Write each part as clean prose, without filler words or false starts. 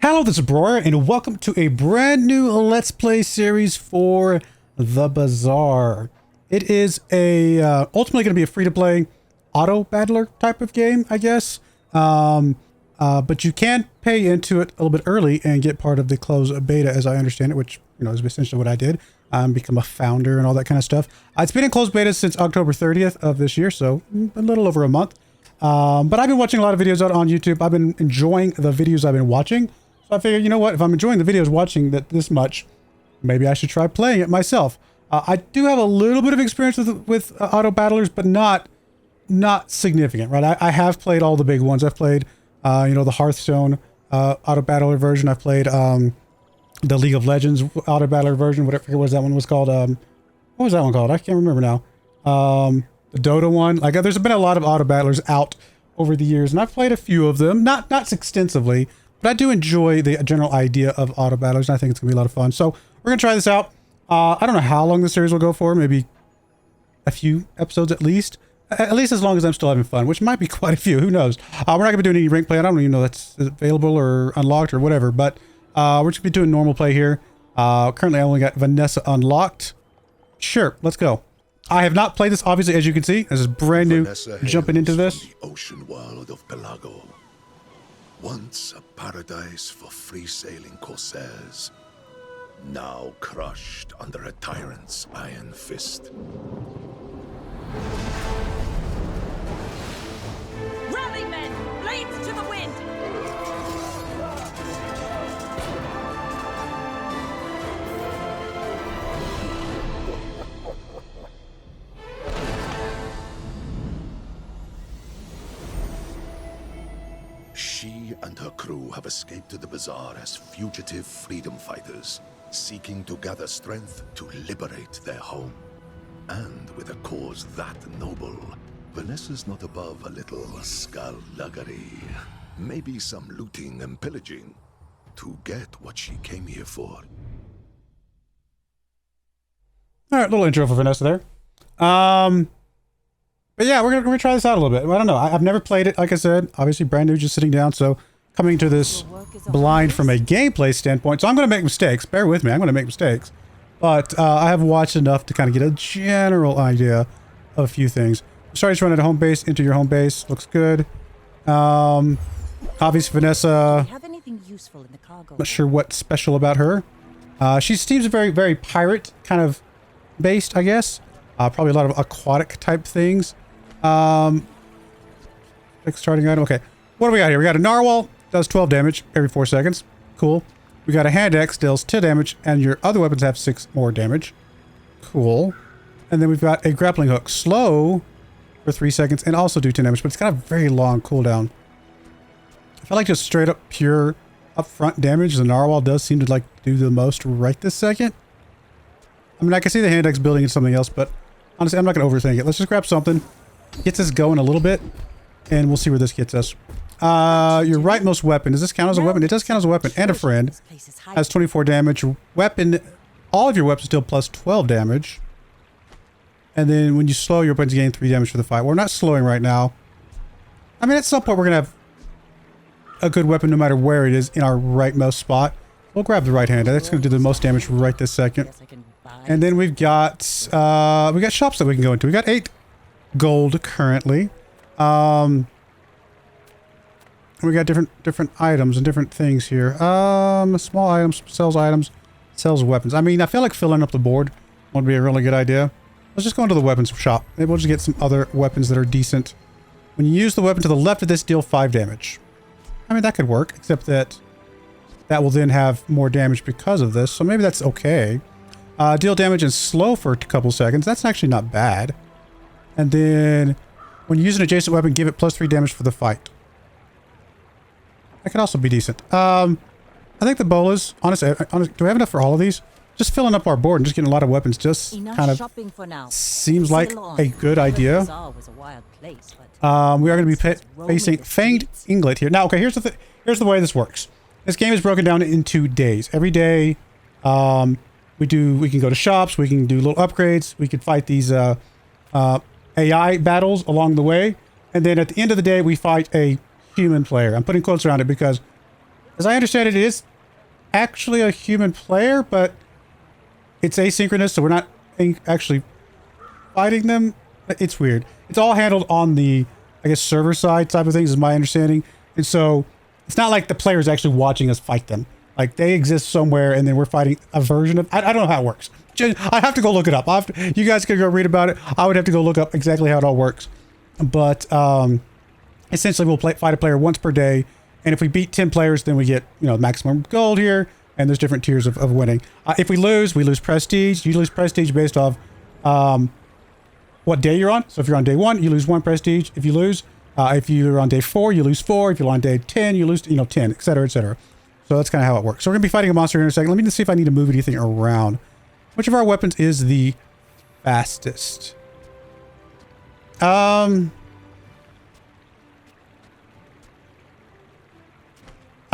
Hello, this is Broyar, and welcome to a brand new Let's Play series for the Bazaar. It is a ultimately going to be a free-to-play auto battler type of game, I guess. But you can pay into it a little bit early and get part of the closed beta, as I understand it, which is essentially what I did. Become a founder and all that kind of stuff. It's been in closed beta since October 30th of this year, so a little over a month. But I've been watching a lot of videos out on YouTube. I've been enjoying the videos I've been watching. So I figured, you know what, if I'm enjoying the videos watching that this much, maybe I should try playing it myself. I do have a little bit of experience with auto battlers, but not significant, right? I have played all the big ones. I've played, the Hearthstone auto battler version. I've played the League of Legends auto battler version. Whatever was that one was called. What was that one called? I can't remember now. The Dota one. Like, there's been a lot of auto battlers out over the years, and I've played a few of them. Not extensively. But I do enjoy the general idea of auto battlers, and I think it's going to be a lot of fun. So we're going to try this out. I don't know how long the series will go for. Maybe a few episodes at least. At least as long as I'm still having fun, which might be quite a few. Who knows? We're not going to be doing any rank play. I don't even know that's available or unlocked or whatever. But we're just going to be doing normal play here. Currently, I only got Vanessa unlocked. Sure, let's go. I have not played this, obviously, as you can see. This is brand new. Jumping into this. The ocean world of Pelago. Once a paradise for free-sailing corsairs, now crushed under a tyrant's iron fist. Rally, men! Blades to the wind! She and her crew have escaped to the Bazaar as fugitive freedom fighters, seeking to gather strength to liberate their home. And with a cause that noble, Vanessa's not above a little skullduggery. Maybe some looting and pillaging to get what she came here for. All right, little intro for Vanessa there. But yeah, we're gonna try this out a little bit. I don't know. I've never played it, like I said. Obviously, brand new, just sitting down. So coming to this blind from a gameplay standpoint. So I'm gonna make mistakes. Bear with me. I'm gonna make mistakes. But I have watched enough to kind of get a general idea of a few things. Sorry, just run at home base. Enter your home base. Looks good. Obviously, Vanessa. Have anything useful in the cargo? Not sure what's special about her. She seems very, very pirate kind of based, I guess. Probably a lot of aquatic type things. Starting item. Okay. What do we got here? We got a narwhal. Does 12 damage every 4 seconds. Cool. We got a hand axe. Deals 2 damage. And your other weapons have 6 more damage. Cool. And then we've got a grappling hook. Slow for 3 seconds. And also do 10 damage. But it's got a very long cooldown. I feel like just straight up pure upfront damage. The narwhal does seem to like do the most right this second. I mean, I can see the hand axe building into something else. But honestly, I'm not going to overthink it. Let's just grab something. Gets us going a little bit, and we'll see where this gets us. Your rightmost weapon. Does this count as a weapon? It does count as a weapon. And a friend. Has 24 damage. Weapon. All of your weapons deal plus 12 damage. And then when you slow, your weapons gain 3 damage for the fight. We're not slowing right now. I mean, at some point, we're going to have a good weapon no matter where it is in our rightmost spot. We'll grab the right hand. That's going to do the most damage right this second. And then we've got shops that we can go into. We got 8 gold currently. We got different items and different things here. Small items, sells weapons. I mean, I feel like filling up the board would be a really good idea. Let's just go into the weapons shop. Maybe we'll just get some other weapons that are decent. When you use the weapon to the left of this, deal 5 damage. I mean, that could work, except that will then have more damage because of this. So maybe that's okay. Deal damage and slow for a couple seconds. That's actually not bad. And then, when you use an adjacent weapon, give it plus 3 damage for the fight. That could also be decent. I think the bolas, honestly, do we have enough for all of these? Just filling up our board and just getting a lot of weapons just kind of seems like a good idea. We are going to be facing Fanged Inglet here. Now, okay, here's the way this works. This game is broken down into days. Every day, we can go to shops, we can do little upgrades, we can fight these AI battles along the way, and then at the end of the day we fight a human player. I'm putting quotes around it because As I understand it, it is actually a human player, but it's asynchronous, so we're not actually fighting them. It's weird. It's all handled on the, I guess, server side type of things, is my understanding. And so it's not like the player's actually watching us fight them. Like, they exist somewhere, and then we're fighting a version of... I don't know how it works. I have to go look it up. You guys can go read about it. I would have to go look up exactly how it all works. But essentially, we'll fight a player once per day. And if we beat 10 players, then we get, you know, maximum gold here. And there's different tiers of winning. If we lose prestige. You lose prestige based off what day you're on. So if you're on day 1, you lose 1 prestige. If you lose, if you're on day 4, you lose 4. If you're on day 10, you lose, 10, etc., etc. So that's kind of how it works. So we're going to be fighting a monster here in a second. Let me just see if I need to move anything around. Which of our weapons is the fastest? I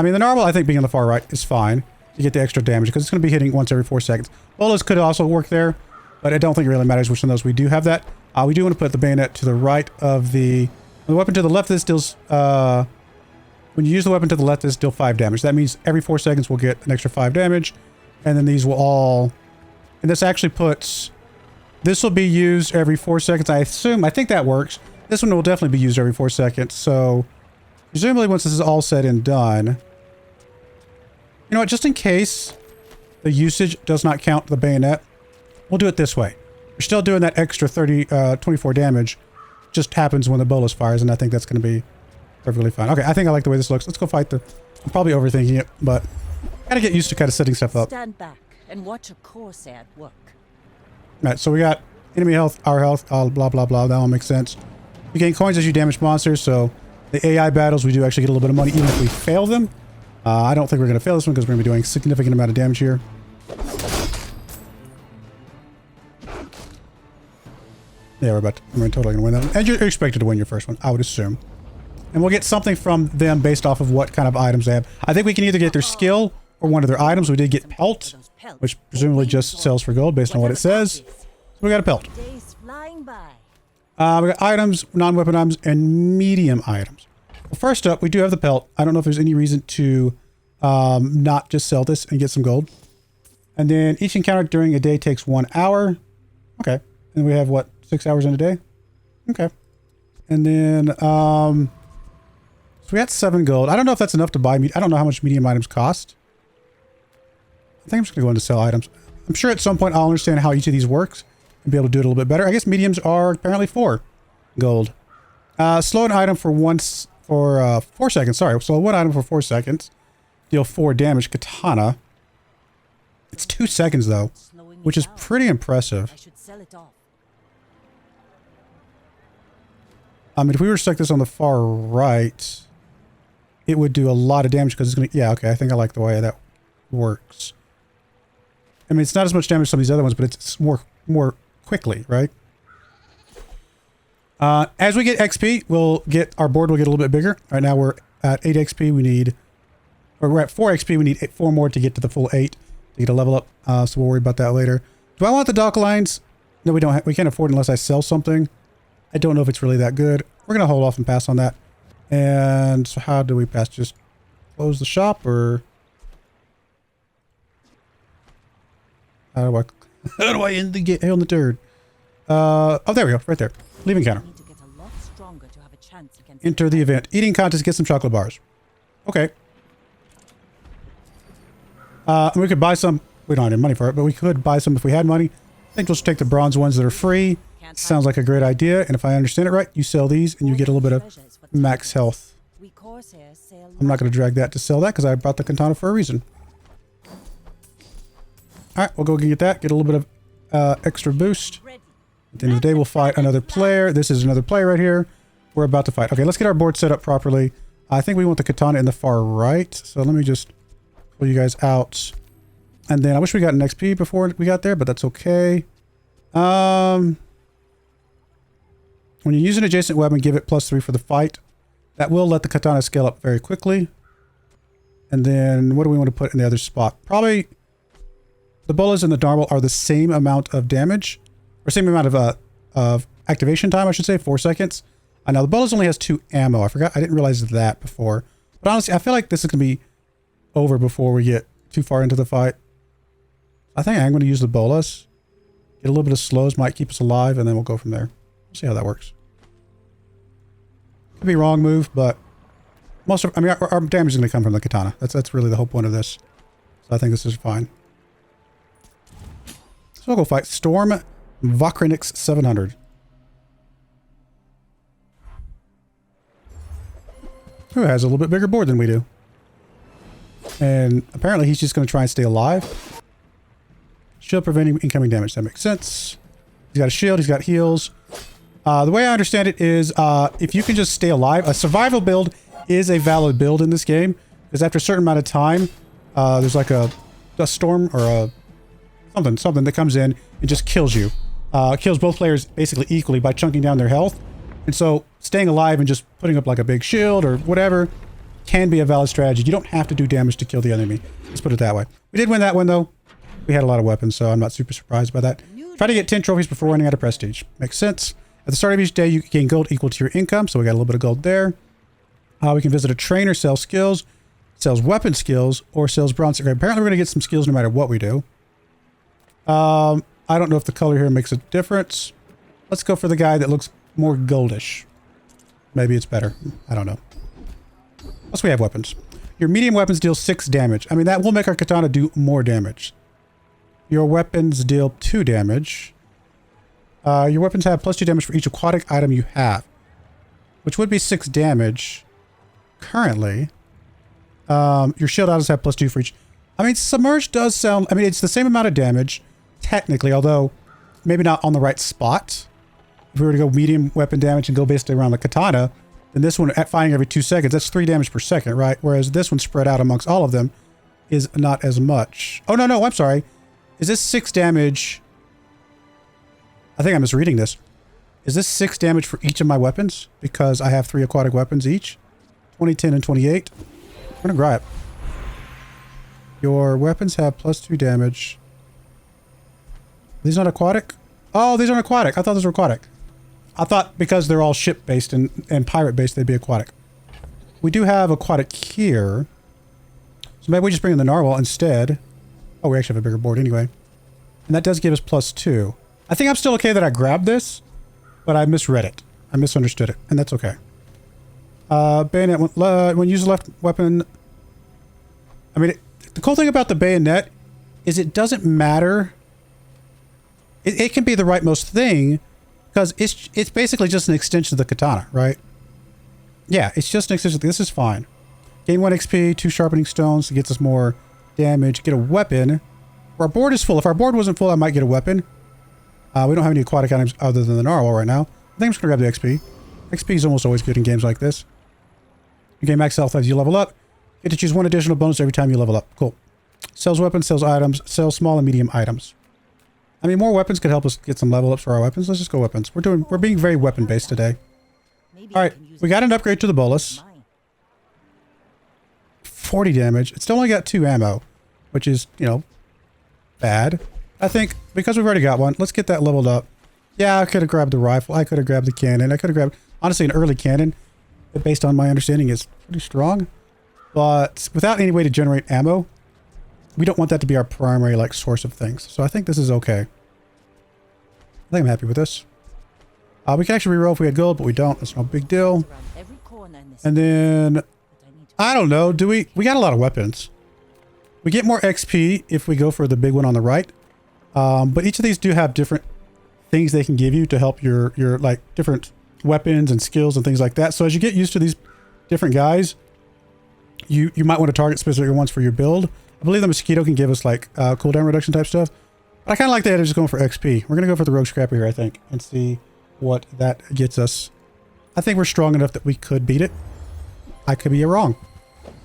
mean, the normal, I think, being on the far right is fine. You get the extra damage because it's going to be hitting once every 4 seconds. Bolas could also work there, but I don't think it really matters which one of those we do have that. We do want to put the bayonet to the right of the weapon to the left. This deals, when you use the weapon to the left, this deal 5 damage. That means every 4 seconds we'll get an extra 5 damage, and then these will all, and this actually puts, this will be used every 4 seconds. I think that works. This one will definitely be used every 4 seconds. So presumably once this is all said and done, you know what, just in case the usage does not count the bayonet, we'll do it this way. We're still doing that extra 24 damage. Just happens when the bolus fires, and I think that's going to be perfectly fine. Okay, I think I like the way this looks. Let's go fight the... I'm probably overthinking it, but gotta get used to kind of setting stuff up. Stand back and watch a corsair work. Alright, so we got enemy health, our health, all blah blah blah. That all makes sense. You gain coins as you damage monsters, so the AI battles, we do actually get a little bit of money even if we fail them. I don't think we're going to fail this one because we're going to be doing a significant amount of damage here. Yeah, we're totally going to win that one. And you're expected to win your first one, I would assume. And we'll get something from them based off of what kind of items they have. I think we can either get their skill or one of their items. We did get pelt, which presumably just sells for gold based on what it says. So we got a pelt. We got items, non-weapon items, and medium items. Well, first up, we do have the pelt. I don't know if there's any reason to not just sell this and get some gold. And then each encounter during a day takes 1 hour. Okay. And we have, what, 6 hours in a day? Okay. And then, so we got 7 gold. I don't know if that's enough to buy. I don't know how much medium items cost. I think I'm just going to go into sell items. I'm sure at some point I'll understand how each of these works and be able to do it a little bit better. I guess mediums are apparently 4 gold. Slow an item for 4 seconds. Sorry, slow one item for 4 seconds. Deal 4 damage. Katana. It's 2 seconds though, which is pretty impressive. I should sell it off. I mean, if we were to stick this on the far right, it would do a lot of damage because it's going to... Yeah, okay, I think I like the way that works. I mean, it's not as much damage as some of these other ones, but it's more quickly, right? As we get XP, our board will get a little bit bigger. Right now we're at 8 XP. We're at 4 XP. We need 4 more to get to the full 8 to get a level up. So we'll worry about that later. Do I want the dock lines? No, we don't. We can't afford it unless I sell something. I don't know if it's really that good. We're going to hold off and pass on that. And so how do we pass? Just close the shop or... How do I end the game? On the turd. Oh, there we go. Right there. Leaving counter. Enter the event. Eating contest. Get some chocolate bars. Okay. We could buy some. We don't have any money for it, but we could buy some if we had money. I think we'll just take the bronze ones that are free. Sounds like a great idea. And if I understand it right, you sell these and you get a little bit of max health. I'm not going to drag that to sell that because I bought the katana for a reason. All right, we'll go get that. Get a little bit of extra boost. At the end of the day, we'll fight another player. This is another player right here. We're about to fight. Okay, let's get our board set up properly. I think we want the katana in the far right. So let me just pull you guys out. And then I wish we got an XP before we got there, but that's okay. When you use an adjacent weapon, give it +3 for the fight. That will let the katana scale up very quickly. And then what do we want to put in the other spot? Probably the bolas and the darble are the same amount of damage. Or same amount of activation time, I should say, 4 seconds. Now the bolas only has 2 ammo. I didn't realize that before. But honestly, I feel like this is going to be over before we get too far into the fight. I think I'm going to use the bolus. Get a little bit of slows, might keep us alive, and then we'll go from there. See how that works. Could be wrong move, but most of, I mean, our damage is going to come from the katana. That's really the whole point of this. So I think this is fine. So we'll go fight Storm Vakrinix 700. Who has a little bit bigger board than we do. And apparently he's just going to try and stay alive. Shield preventing incoming damage. That makes sense. He's got a shield. He's got heals. The way I understand it is if you can just stay alive, a survival build is a valid build in this game. Because after a certain amount of time, there's like a storm or a something that comes in and just kills you. Kills both players basically equally by chunking down their health. And so staying alive and just putting up like a big shield or whatever can be a valid strategy. You don't have to do damage to kill the enemy. Let's put it that way. We did win that one though. We had a lot of weapons, so I'm not super surprised by that. Try to get 10 trophies before running out of prestige. Makes sense. At the start of each day, you gain gold equal to your income, so we got a little bit of gold there. We can visit a trainer, sell skills, sells weapon skills, or sells bronze. Okay, apparently we're going to get some skills no matter what we do. I don't know if the color here makes a difference. Let's go for the guy that looks more goldish. Maybe it's better. I don't know. Plus we have weapons. Your medium weapons deal 6 damage. I mean, that will make our katana do more damage. Your weapons deal 2 damage. Your weapons have +2 damage for each aquatic item you have, which would be 6 damage currently. Your shield items have +2 for each. I mean, submerged does sound, I mean, it's the same amount of damage technically, although maybe not on the right spot. If we were to go medium weapon damage and go basically around the katana, then this one at firing every 2 seconds, that's 3 damage per second, right? Whereas this one spread out amongst all of them is not as much. Oh, no, I'm sorry. Is this 6 damage? I think I'm misreading this. Is this 6 damage for each of my weapons? Because I have 3 aquatic weapons each. 20, 10, and 28. We're going to grab it. Your weapons have +2 damage. These not aquatic? Oh, these aren't aquatic. I thought those were aquatic. I thought because they're all ship-based and pirate-based, they'd be aquatic. We do have aquatic here. So maybe we just bring in the narwhal instead. Oh, we actually have a bigger board anyway. And that does give us +2. I think I'm still okay that I grabbed this, but I misread it. I misunderstood it, and that's okay. Bayonet, when you use left weapon... I mean, the cool thing about the bayonet is it doesn't matter. It can be the rightmost thing, because it's basically just an extension of the katana, right? Yeah, it's just an extension. This is fine. Gain 1 XP, 2 sharpening stones. It gets us more damage. Get a weapon. Our board is full. If our board wasn't full, I might get a weapon. We don't have any aquatic items other than the narwhal right now. I think I'm just going to grab the XP. XP is almost always good in games like this. You gain max health as you level up. You get to choose 1 additional bonus every time you level up. Cool. Sells weapons, sells items, sells small and medium items. I mean, more weapons could help us get some level ups for our weapons. Let's just go weapons. We're being very weapon based today. All right, we got an upgrade to the bolus. 40 damage. It still only got 2 ammo, which is, you know, bad. I think because we've already got one, let's get that leveled up. Yeah, I could have grabbed the rifle. I could have grabbed the cannon. I could have grabbed, honestly, an early cannon that, based on my understanding, is pretty strong. But without any way to generate ammo, we don't want that to be our primary, like, source of things. So I think this is okay. I think I'm happy with this. We can actually reroll if we had gold, but we don't. That's no big deal. And then, I don't know. We got a lot of weapons. We get more XP if we go for the big one on the right. But each of these do have different things they can give you to help your like different weapons and skills and things like that. So as you get used to these different guys, you might want to target specific ones for your build. I believe the mosquito can give us like cooldown reduction type stuff. But I kind of like the idea of just going for XP. We're going to go for the rogue scrapper here, I think, and see what that gets us. I think we're strong enough that we could beat it. I could be wrong.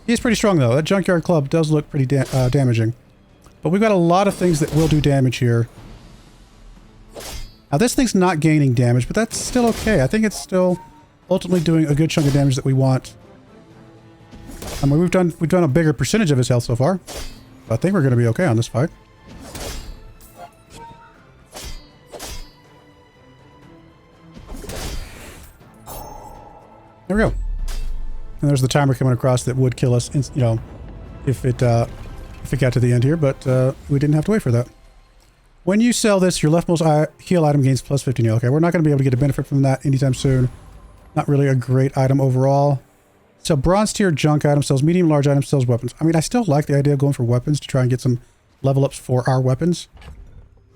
He's pretty strong though. That junkyard club does look pretty damaging. But we've got a lot of things that will do damage here. Now this thing's not gaining damage, but that's still okay. I think it's still ultimately doing a good chunk of damage that we want. I mean, we've done a bigger percentage of his health so far. So I think we're going to be okay on this fight. There we go. And there's the timer coming across that would kill us, you know, if it got to the end here, but we didn't have to wait for that. When you sell this, your leftmost heal item gains plus 15 heal. Okay, we're not going to be able to get a benefit from that anytime soon. Not really a great item overall. So bronze tier junk item sells medium, large items sells weapons. I mean, I still like the idea of going for weapons to try and get some level ups for our weapons.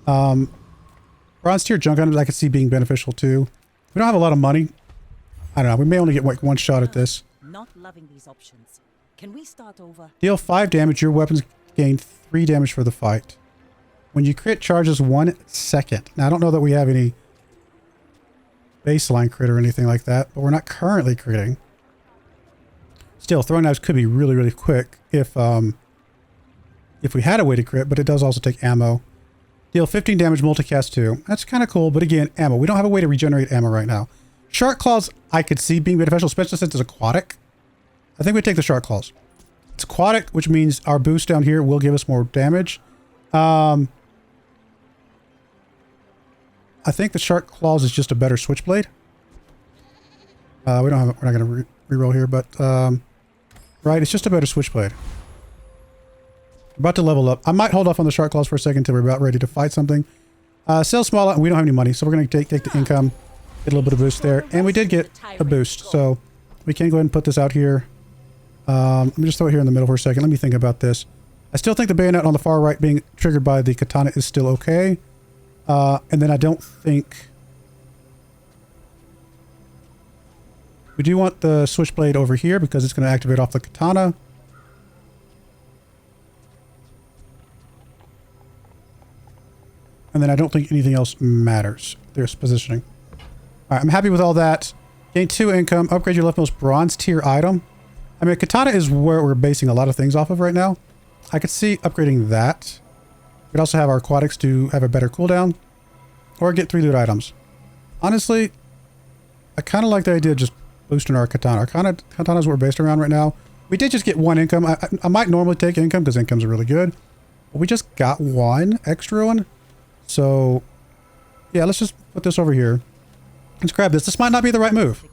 Bronze tier junk items I could see being beneficial too. We don't have a lot of money. I don't know. We may only get like one shot at this. Not loving these options. Can we start over? Deal 5 damage. Your weapons gain 3 damage for the fight. When you crit, charges 1 second. Now, I don't know that we have any baseline crit or anything like that, but we're not currently critting. Still, throwing knives could be really, really quick if we had a way to crit, but it does also take ammo. Deal 15 damage, multicast 2. That's kind of cool, but again, ammo. We don't have a way to regenerate ammo right now. Shark Claws, I could see being beneficial, especially since it's aquatic. I think we take the Shark Claws. It's aquatic, which means our boost down here will give us more damage. I think the Shark Claws is just a better Switchblade. We're not going to reroll here, but right, it's just a better Switchblade. About to level up. I might hold off on the Shark Claws for a second until we're about ready to fight something. Sell small. We don't have any money, so we're going to take the income, get a little bit of boost there, and we did get a boost, so we can go ahead and put this out here. Let me just throw it here in the middle for a second. Let me think about this. I still think the bayonet on the far right being triggered by the katana is still okay. And then I don't think... We do want the switchblade over here because it's going to activate off the katana. And then I don't think anything else matters. There's positioning. Alright, I'm happy with all that. Gain 2 income. Upgrade your leftmost bronze tier item. I mean, katana is where we're basing a lot of things off of right now. I could see upgrading that. We'd also have our aquatics to have a better cooldown. Or get 3 loot items. Honestly, I kind of like the idea of just boosting our katana. Our katana is what we're based around right now. We did just get 1 income. I might normally take income because incomes are really good. But we just got 1 extra one. So, yeah, let's just put this over here. Let's grab this. This might not be the right move.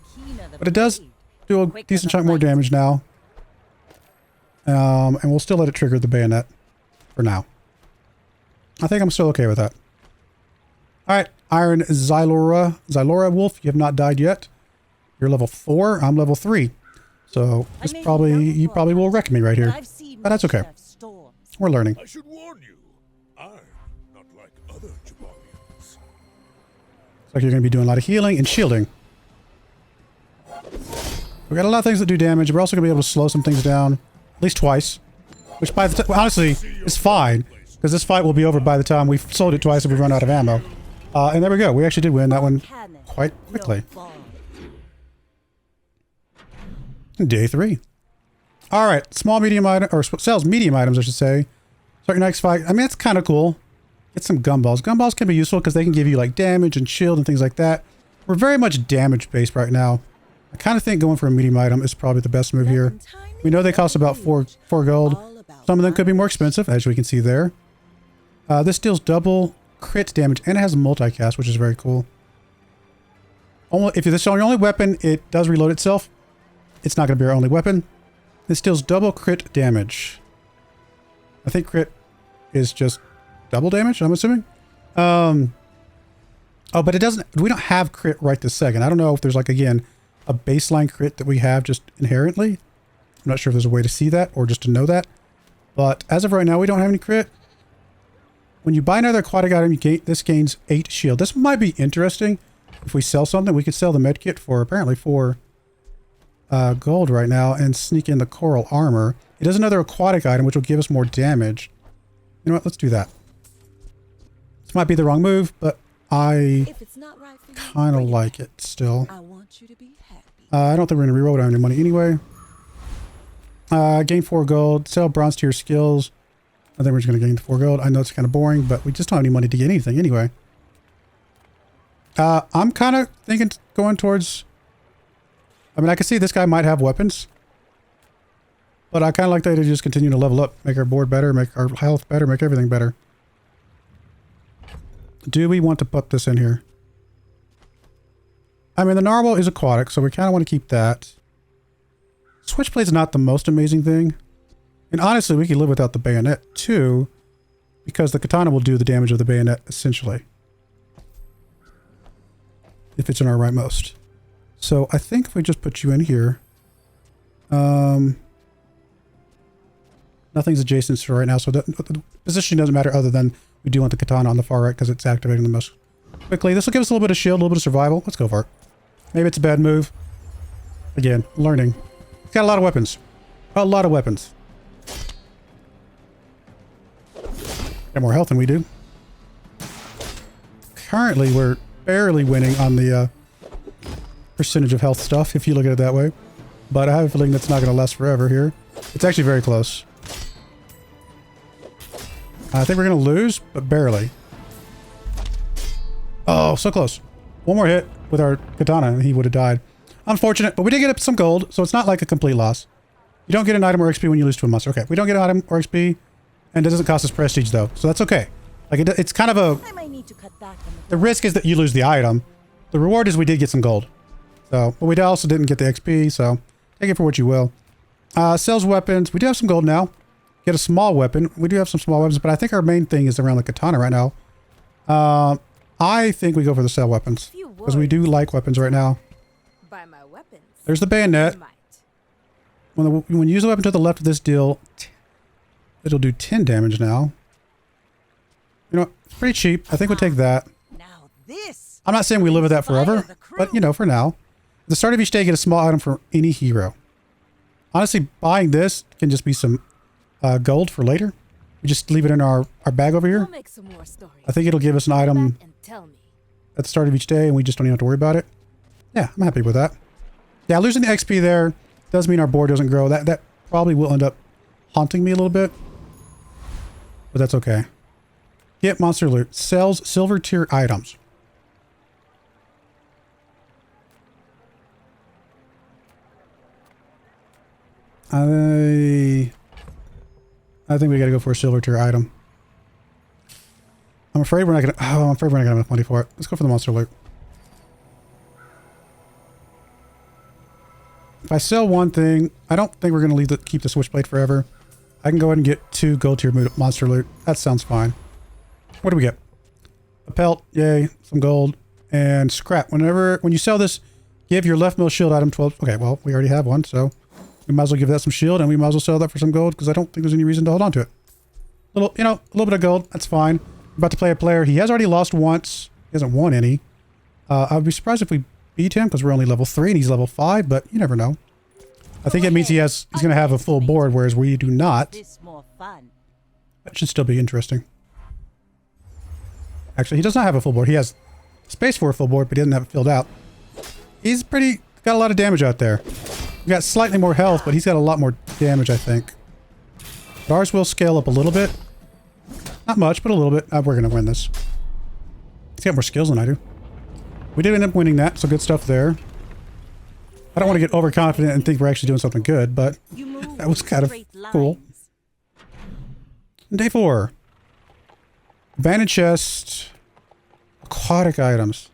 But it does do a decent chunk more damage now. And we'll still let it trigger the bayonet for now. I think I'm still okay with that. Alright, Iron Xylora. Xylora Wolf, you have not died yet. You're level 4, I'm level 3. So, this you probably will wreck me right here. But that's okay. We're learning. I should warn you, I'm not like other Jabarians. Looks like you're going to be doing a lot of healing and shielding. We got a lot of things that do damage. We're also going to be able to slow some things down. At least twice. Which by the honestly, is fine. Because this fight will be over by the time we've sold it twice if we run out of ammo. And there we go. We actually did win that one quite quickly. Day 3. Alright. Small, medium item, or sells medium items, I should say. Start your next fight. I mean, that's kind of cool. Get some gumballs. Gumballs can be useful because they can give you like damage and shield and things like that. We're very much damage based right now. I kind of think going for a medium item is probably the best move here. We know they cost about 4 gold. Some of them could be more expensive, as we can see there. This deals double crit damage, and it has a multicast, which is very cool. If this is your only weapon, it does reload itself. It's not going to be our only weapon. This deals double crit damage. I think crit is just double damage, I'm assuming. Oh, but it doesn't... We don't have crit right this second. I don't know if there's, like, again, a baseline crit that we have just inherently. I'm not sure if there's a way to see that or just to know that. But as of right now, we don't have any crit. When you buy another aquatic item, this gains 8 shield. This might be interesting. If we sell something, we could sell the medkit for apparently 4 gold right now and sneak in the coral armor. It is another aquatic item, which will give us more damage. You know what? Let's do that. This might be the wrong move, but I kind of like it still. I want you to be happy. I don't think we're going to reroll. We don't have any money anyway. Gain 4 gold. Sell bronze tier skills. I think we're just going to gain 4 gold. I know it's kind of boring, but we just don't have any money to get anything anyway. I'm kind of thinking going towards... I mean, I can see this guy might have weapons. But I kind of like the idea to just continue to level up. Make our board better, make our health better, make everything better. Do we want to put this in here? I mean, the narwhal is aquatic, so we kind of want to keep that. Switchblade's not the most amazing thing. And honestly, we could live without the bayonet too, because the katana will do the damage of the bayonet essentially. If it's in our rightmost. So I think if we just put you in here, nothing's adjacent to right now, so the position doesn't matter other than we do want the katana on the far right because it's activating the most quickly. This will give us a little bit of shield, a little bit of survival. Let's go for it. Maybe it's a bad move. Again, learning. It's got a lot of weapons. A lot of weapons. Got more health than we do. Currently, we're barely winning on the percentage of health stuff, if you look at it that way. But I have a feeling that's not going to last forever here. It's actually very close. I think we're going to lose, but barely. Oh, so close. One more hit with our katana and he would have died. Unfortunate, but we did get some gold, so it's not like a complete loss. You don't get an item or XP when you lose to a monster. Okay, we don't get an item or XP, and it doesn't cost us prestige though, so that's okay. Like it's kind of a... I might need to cut back on The risk is that you lose the item. The reward is we did get some gold. So, but we also didn't get the XP, so take it for what you will. Sells weapons. We do have some gold now. Get a small weapon. We do have some small weapons, but I think our main thing is around the katana right now. I think we go for the sell weapons because we do like weapons right now. Buy my weapons. There's the bayonet. Might. When you use a weapon to the left of this deal, it'll do 10 damage now. You know, it's pretty cheap. I think we'll take that. Now this. I'm not saying we live with that forever, but you know, for now. At the start of each day, get a small item for any hero. Honestly, buying this can just be some gold for later. We just leave it in our bag over here. I'll make some more stories. I think it'll give us an Come item back and tell me. at the start of each day, and we just don't even have to worry about it. Yeah, I'm happy with that. Yeah, losing the XP there does mean our board doesn't grow. That probably will end up haunting me a little bit. But that's okay. Get monster loot. Sells silver tier items. I think we gotta go for a silver tier item. I'm afraid we're not gonna... Oh, I'm afraid we're not gonna have enough money for it. Let's go for the monster loot. If I sell one thing, I don't think we're gonna keep the switchblade forever. I can go ahead and get 2 gold tier monster loot. That sounds fine. What do we get? A pelt, yay, some gold, and scrap. When you sell this, give your left middle shield item 12. Okay, well, we already have one, so we might as well give that some shield, and we might as well sell that for some gold because I don't think there's any reason to hold on to it. A little bit of gold, that's fine. We're about to play a player. He has already lost once. He hasn't won any. I would be surprised if we beat him because we're only level 3 and he's level 5, but you never know. I think it means he's going to have a full board, whereas we do not. This more fun. That should still be interesting. Actually, he does not have a full board. He has space for a full board, but he doesn't have it filled out. He's got a lot of damage out there. We got slightly more health, but he's got a lot more damage, I think. But ours will scale up a little bit. Not much, but a little bit. We're going to win this. He's got more skills than I do. We did end up winning that, so good stuff there. I don't want to get overconfident and think we're actually doing something good, but that was kind of cool. Day 4. Abandoned chest. Aquatic items.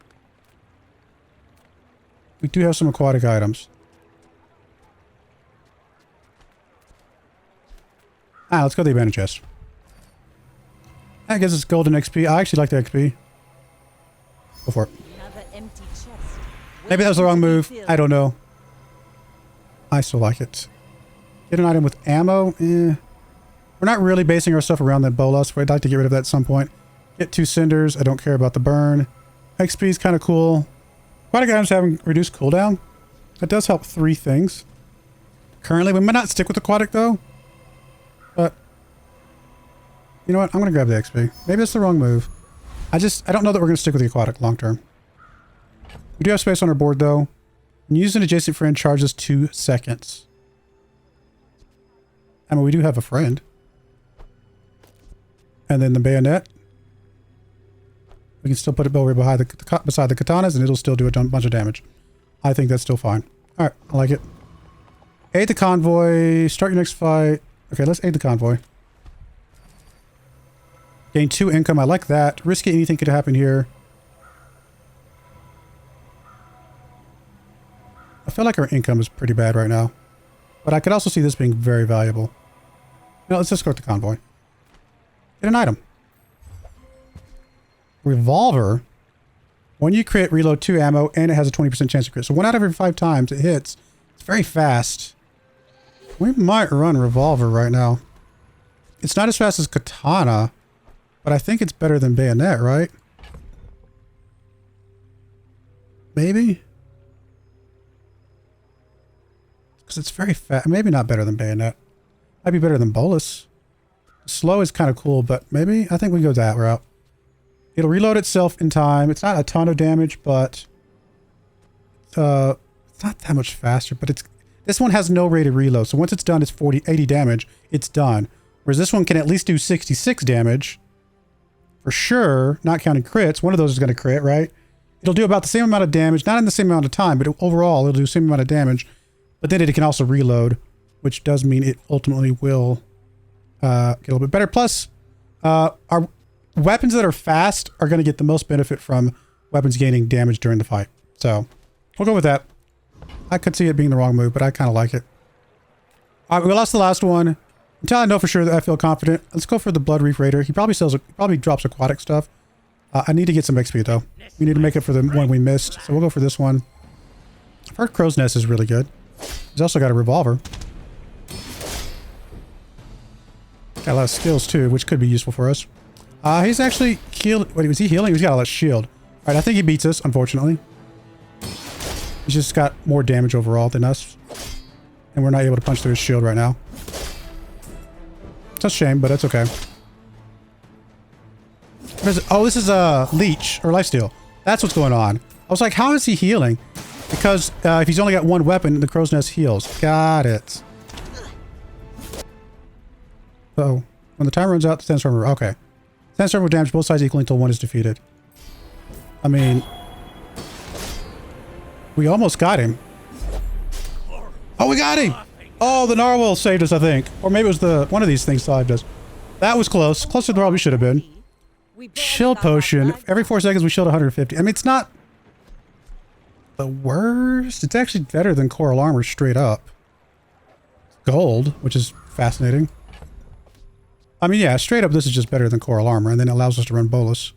We do have some aquatic items. Let's go to the abandoned chest. That gives us golden XP. I actually like the XP. Go for it. Another empty chest. Maybe that was the wrong move. I don't know. I still like it. Get an item with ammo. We're not really basing our stuff around that bolas. We'd like to get rid of that at some point. Get 2 cinders. I don't care about the burn. XP is kind of cool. Aquatic items having reduced cooldown. That does help 3 things. Currently, we might not stick with aquatic though. But you know what? I'm going to grab the XP. Maybe that's the wrong move. I don't know that we're going to stick with the aquatic long term. We do have space on our board though. And use an adjacent friend charges 2 seconds. I mean, we do have a friend. And then the bayonet. We can still put it over beside the katanas and it'll still do a bunch of damage. I think that's still fine. Alright, I like it. Aid the convoy. Start your next fight. Okay, let's aid the convoy. Gain 2 income. I like that. Risky anything could happen here. I feel like our income is pretty bad right now. But I could also see this being very valuable. No, let's escort the convoy. Get an item. Revolver. When you crit, reload 2 ammo, and it has a 20% chance to crit. So 1 out of every 5 times it hits. It's very fast. We might run revolver right now. It's not as fast as katana, but I think it's better than bayonet, right? Maybe? Because it's very fast. Maybe not better than bayonet. Might be better than bolus. Slow is kind of cool, but maybe I think we go that route. It'll reload itself in time. It's not a ton of damage, but it's not that much faster. But this one has no rated reload. So once it's done, it's 80 damage. It's done. Whereas this one can at least do 66 damage. For sure, not counting crits. One of those is going to crit, right? It'll do about the same amount of damage. Not in the same amount of time, but overall, it'll do the same amount of damage. But then it can also reload, which does mean it ultimately will get a little bit better. Plus, our weapons that are fast are going to get the most benefit from weapons gaining damage during the fight. So, we'll go with that. I could see it being the wrong move, but I kind of like it. All right, we lost the last one. Until I know for sure that I feel confident, let's go for the Blood Reef Raider. He probably drops aquatic stuff. I need to get some XP though. We need to make it for the one we missed. So we'll go for this one. I've heard Crow's Nest is really good. He's also got a revolver. Got a lot of skills too, which could be useful for us. He's actually healed. Wait, was he healing? He's got a lot of shield. All right, I think he beats us, unfortunately. He's just got more damage overall than us. And we're not able to punch through his shield right now. It's a shame, but it's okay. What is it? Oh, this is a leech or lifesteal. That's what's going on. I was like, how is he healing? Because if he's only got one weapon, the Crow's Nest heals. Got it. Uh-oh. When the time runs out, the sandstorm... Okay. Sandstorm will damage both sides equally until one is defeated. I mean... We almost got him. Oh, we got him! Oh, the narwhal saved us, I think. Or maybe it was one of these things saved us. That was close. Closer than we should have been. Shield potion. Every 4 seconds we shield 150. I mean, it's not the worst. It's actually better than coral armor straight up. Gold, which is fascinating. I mean, yeah, straight up this is just better than coral armor, and then it allows us to run bolus.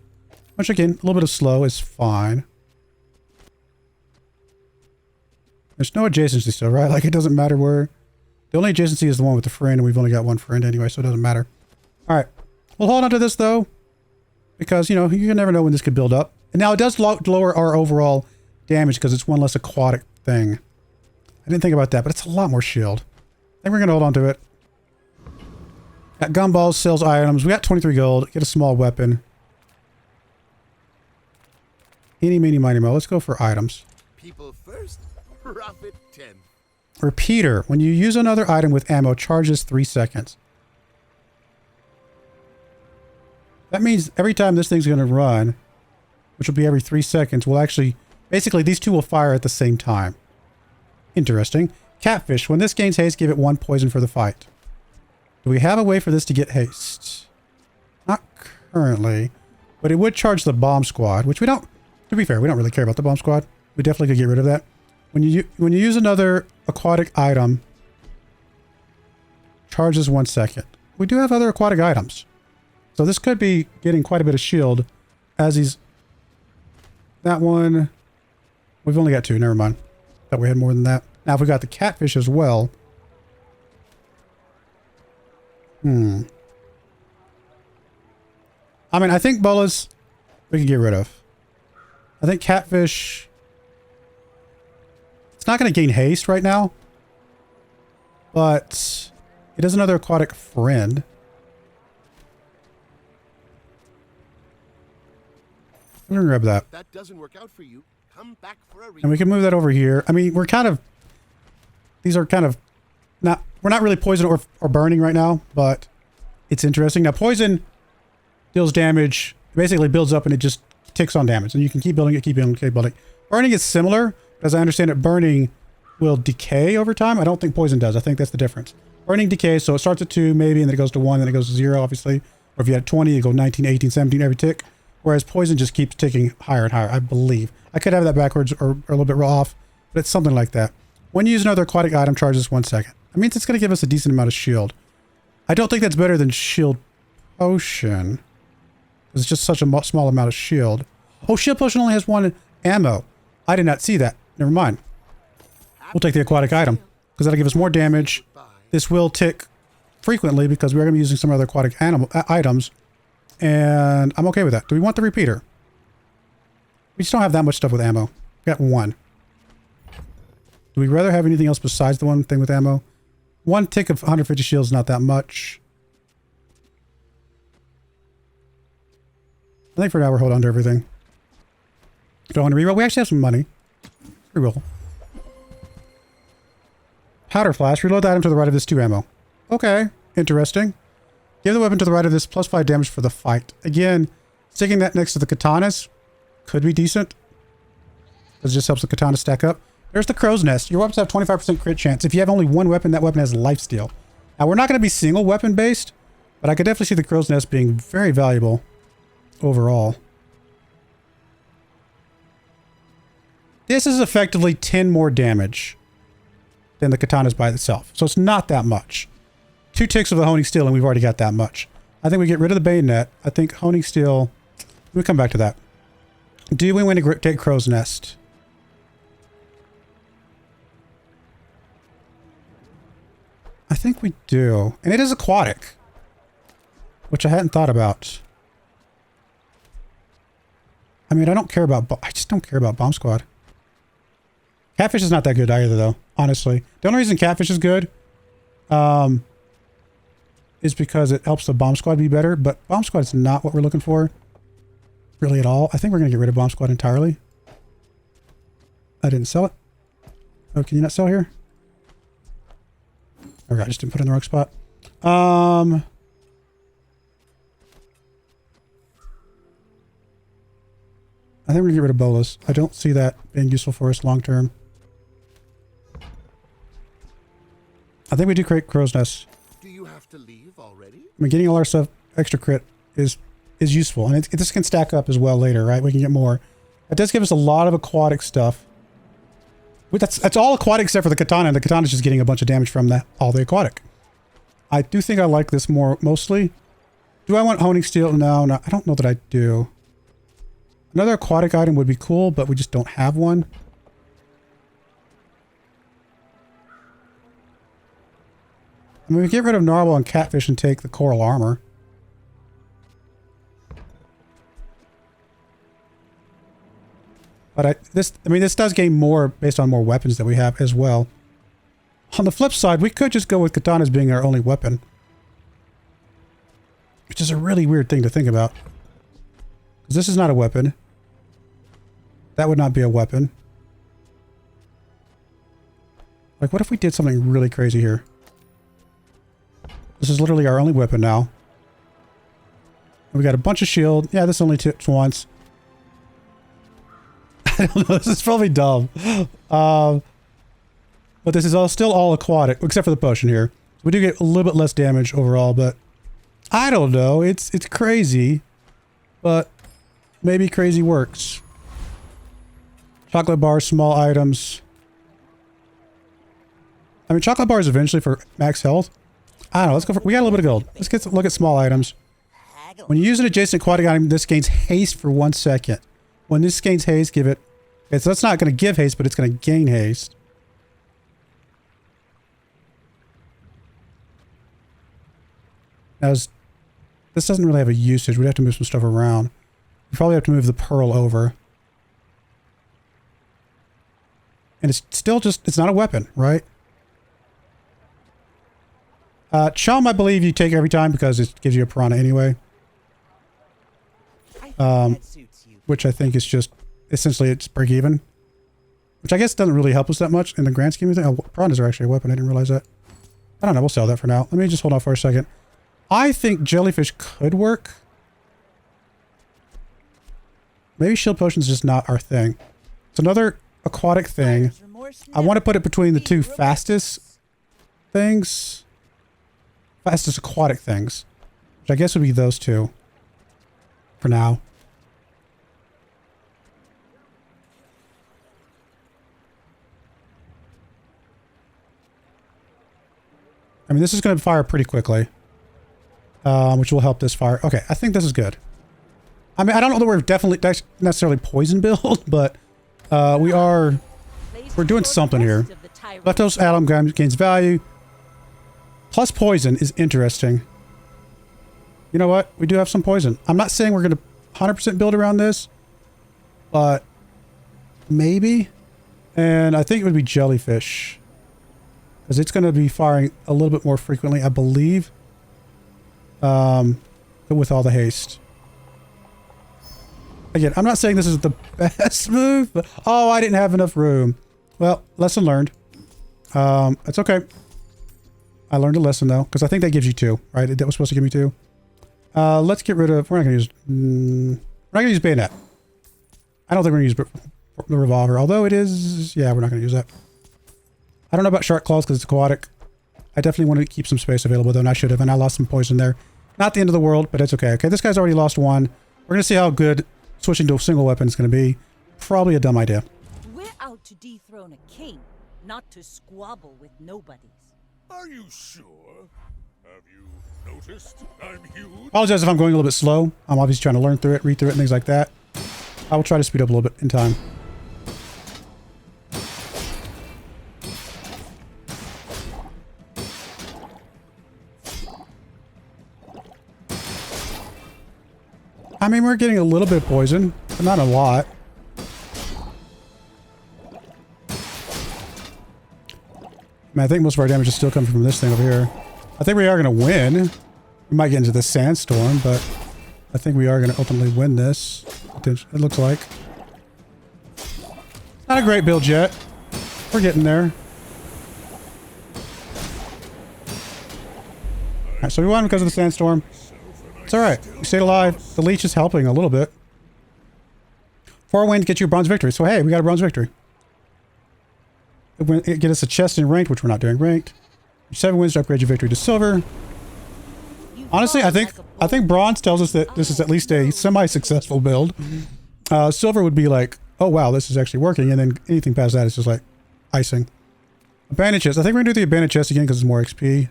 Which again, a little bit of slow is fine. There's no adjacency still, right? Like, it doesn't matter where... The only adjacency is the one with the friend, and we've only got one friend anyway, so it doesn't matter. Alright. We'll hold on to this, though. Because, you know, you never know when this could build up. And now it does lower our overall damage, because it's one less aquatic thing. I didn't think about that, but it's a lot more shield. I think we're going to hold on to it. Got gumballs, sells items. We got 23 gold. Get a small weapon. Eeny, meeny, miny, mo. Let's go for items. People first, profit 10. Repeater. When you use another item with ammo, charges 3 seconds. That means every time this thing's going to run, which will be every 3 seconds, will actually... Basically, these two will fire at the same time. Interesting. Catfish. When this gains haste, give it 1 poison for the fight. Do we have a way for this to get haste? Not currently. But it would charge the bomb squad, which we don't... To be fair, we don't really care about the bomb squad. We definitely could get rid of that. When you use another aquatic item, charges 1 second. We do have other aquatic items. So this could be getting quite a bit of shield as he's... That one... We've only got 2, never mind. Thought we had more than that. Now if we got the catfish as well... I mean, I think bolus we can get rid of. I think catfish... It's not going to gain haste right now. But it is another aquatic friend. We're going to grab that. If that doesn't work out for you, come back for a And we can move that over here. I mean, we're kind of... These are kind of... not. We're not really poison or burning right now, but it's interesting. Now, poison deals damage. It basically builds up and it just ticks on damage. And you can keep building it, keep building it, keep building it. Burning is similar. As I understand it, burning will decay over time. I don't think poison does. I think that's the difference. Burning decays, so it starts at 2 maybe, and then it goes to 1, then it goes to 0, obviously. Or if you had 20, you go 19, 18, 17 every tick. Whereas poison just keeps ticking higher and higher, I believe. I could have that backwards or a little bit off, but it's something like that. When you use another aquatic item, charges 1 second. That means it's going to give us a decent amount of shield. I don't think that's better than shield potion. It's just such a small amount of shield. Oh, shield potion only has 1 ammo. I did not see that. Never mind. We'll take the aquatic item because that'll give us more damage. This will tick frequently because we're going to be using some other aquatic items. And I'm okay with that. Do we want the repeater? We just don't have that much stuff with ammo. We got 1. Do we rather have anything else besides the 1 thing with ammo? 1 tick of 150 shields is not that much. I think for now we're holding on to everything. Don't want to reroll. We actually have some money. Reroll. Powder flash. Reload the item to the right of this 2 ammo. Okay. Interesting. Give the weapon to the right of this +5 damage for the fight. Again, sticking that next to the katanas could be decent. This just helps the katana stack up. There's the crow's nest. Your weapons have 25% crit chance. If you have only 1 weapon, that weapon has lifesteal. Now, we're not going to be single weapon based, but I could definitely see the crow's nest being very valuable overall. This is effectively 10 more damage than the katanas by itself. So it's not that much. 2 ticks of the honing steel and we've already got that much. I think we get rid of the bayonet. I think honing steel... We'll come back to that. Do we want to take crow's nest? I think we do. And it is aquatic. Which I hadn't thought about. I mean, I don't care about... I just don't care about Bomb Squad. Catfish is not that good either, though. Honestly. The only reason Catfish is good... is because it helps the Bomb Squad be better. But Bomb Squad is not what we're looking for. Really at all. I think we're going to get rid of Bomb Squad entirely. I didn't sell it. Oh, can you not sell here? Okay, I just didn't put it in the wrong spot. I think we're going to get rid of bolas. I don't see that being useful for us long term. I think we do create crow's nest. Do you have to leave already? I mean, getting all our stuff extra crit is useful. And this can stack up as well later, right? We can get more. That does give us a lot of aquatic stuff. That's all aquatic except for the katana. And the katana is just getting a bunch of damage from all the aquatic. I do think I like this more mostly. Do I want honing steel? No, I don't know that I do. Another aquatic item would be cool, but we just don't have one. I mean, we get rid of narwhal and catfish and take the coral armor. But this does gain more based on more weapons that we have as well. On the flip side, we could just go with katanas being our only weapon. Which is a really weird thing to think about. Because this is not a weapon. That would not be a weapon. Like, what if we did something really crazy here? This is literally our only weapon now. And we got a bunch of shield. Yeah, this only tips once. I don't know. This is probably dumb. But this is still all aquatic, except for the potion here. We do get a little bit less damage overall, but I don't know. It's crazy, but maybe crazy works. Chocolate bars, small items. I mean, chocolate bars eventually for max health. I don't know. Let's go for... We got a little bit of gold. Let's look at small items. When you use an adjacent aquatic item, this gains haste for 1 second. When this gains haste, give it... Okay, so that's not going to give haste, but it's going to gain haste. Now, this doesn't really have a usage. We'd have to move some stuff around. We probably have to move the pearl over. And it's still just... It's not a weapon, right? Chum, I believe you take every time because it gives you a piranha anyway. Which I think is just... Essentially, it's break even. Which I guess doesn't really help us that much in the grand scheme of things. Oh, piranhas are actually a weapon. I didn't realize that. I don't know. We'll sell that for now. Let me just hold off for a second. I think jellyfish could work. Maybe shield potion's just not our thing. It's another aquatic thing. I want to put it between the 2 fastest things. Fastest aquatic things. Which I guess would be those 2. For now. I mean, this is going to fire pretty quickly. which will help this fire. Okay, I think this is good. I mean, I don't know that we're definitely necessarily poison build, but we're doing something here. Leftovers alum gains value. Plus poison is interesting. You know what? We do have some poison. I'm not saying we're going to 100% build around this, but maybe. And I think it would be jellyfish, because it's going to be firing a little bit more frequently, I believe, with all the haste. Again, I'm not saying this is the best move, but oh, I didn't have enough room. Well, lesson learned. It's okay. I learned a lesson though, because I think that gives you 2, right? That was supposed to give me 2. Let's get rid of. We're not going to use. We're not going to use bayonet. I don't think we're going to use the revolver, although it is. Yeah, we're not going to use that. I don't know about shark claws because it's aquatic. I definitely want to keep some space available though, and I should have, and I lost some poison there. Not the end of the world, but it's okay. Okay, this guy's already lost 1. We're going to see how good switching to a single weapon is going to be. Probably a dumb idea. We're out to dethrone a king, not to squabble with nobodies. Are you sure? Have you noticed I'm huge? Apologize if I'm going a little bit slow. I'm obviously trying to learn through it, read through it, and things like that. I will try to speed up a little bit in time. I mean, we're getting a little bit of poison, but not a lot. I mean, I think most of our damage is still coming from this thing over here. I think we are going to win. We might get into the sandstorm, but I think we are going to ultimately win this. It looks like. Not a great build yet. We're getting there. Alright, so we won because of the sandstorm. It's alright. We stayed alive. The leech is helping a little bit. 4 wins get you a bronze victory. So hey, we got a bronze victory. It get us a chest in ranked, which we're not doing ranked. 7 wins to upgrade your victory to silver. Honestly, I think bronze tells us that this is at least a semi-successful build. Silver would be like, oh wow, this is actually working, and then anything past that is just like icing. Abandoned chest. I think we're gonna do the abandoned chest again because it's more XP.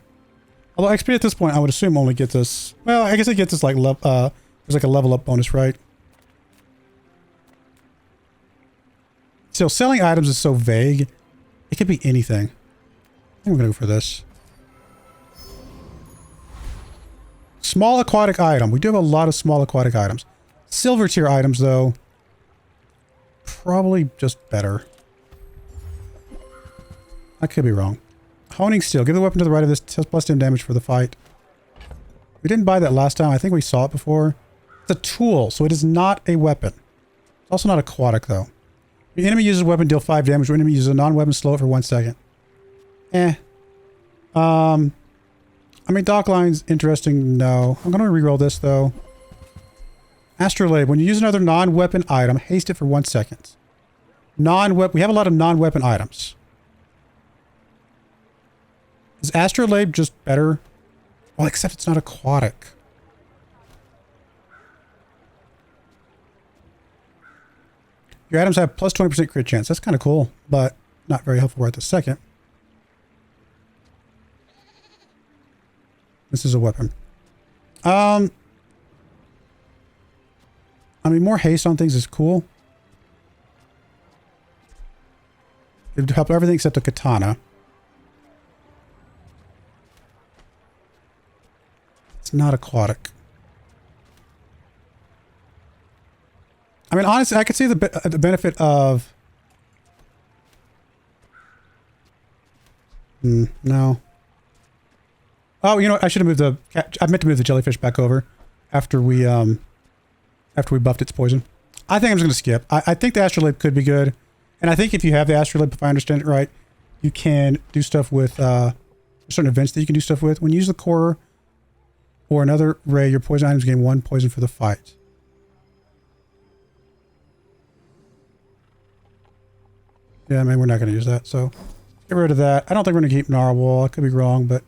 Although XP at this point, I would assume only gets us. Well, I guess it gets us like there's like a level up bonus, right? Still, selling items is so vague. It could be anything. I think we're gonna go for this. Small aquatic item. We do have a lot of small aquatic items. Silver tier items, though, probably just better. I could be wrong. Honing steel. Give the weapon to the right of this. Plus 10 damage for the fight. We didn't buy that last time. I think we saw it before. It's a tool, so it is not a weapon. It's also not aquatic, though. The enemy uses a weapon, deal 5 damage. When enemy uses a non-weapon, slow it for 1 second. I mean, dock line's interesting. No. I'm going to reroll this, though. Astrolabe. When you use another non-weapon item, haste it for 1 second. Non-weapon. We have a lot of non-weapon items. Is Astrolabe just better? Well, except it's not aquatic. Your items have plus 20% crit chance. That's kind of cool, but not very helpful right this second. This is a weapon. I mean, more haste on things is cool. It would help everything except the katana. It's not aquatic. I mean, honestly, I could see the benefit of... no. Oh, you know what? I should have moved the... I meant to move the jellyfish back over after we buffed its poison. I think I'm just going to skip. I think the astrolabe could be good. And I think if you have the astrolabe, if I understand it right, you can do stuff with certain events that you can do stuff with. When you use the core or another ray, your poison items gain 1 poison for the fight. Yeah, I mean, we're not going to use that, so get rid of that. I don't think we're going to keep Narwhal. I could be wrong, but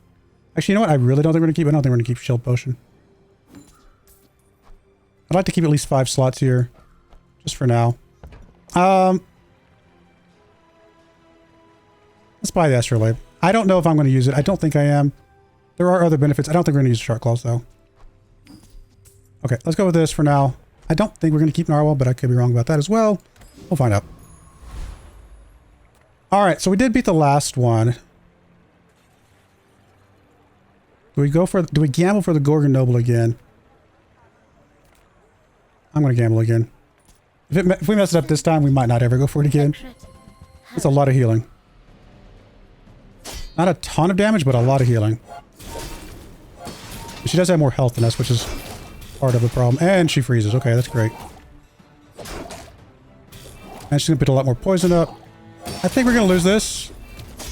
actually, you know what? I really don't think we're going to keep. I don't think we're going to keep Shield Potion. I'd like to keep at least 5 slots here, just for now. Let's buy the Astrolabe. I don't know if I'm going to use it. I don't think I am. There are other benefits. I don't think we're going to use Shark Claws, though. Okay, let's go with this for now. I don't think we're going to keep Narwhal, but I could be wrong about that as well. We'll find out. All right, so we did beat the last one. Do we gamble for the Gorgon Noble again? I'm going to gamble again. If we mess it up this time, we might not ever go for it again. It's a lot of healing. Not a ton of damage, but a lot of healing. She does have more health than us, which is part of the problem. And she freezes. Okay, that's great. And she's going to put a lot more poison up. I think we're going to lose this.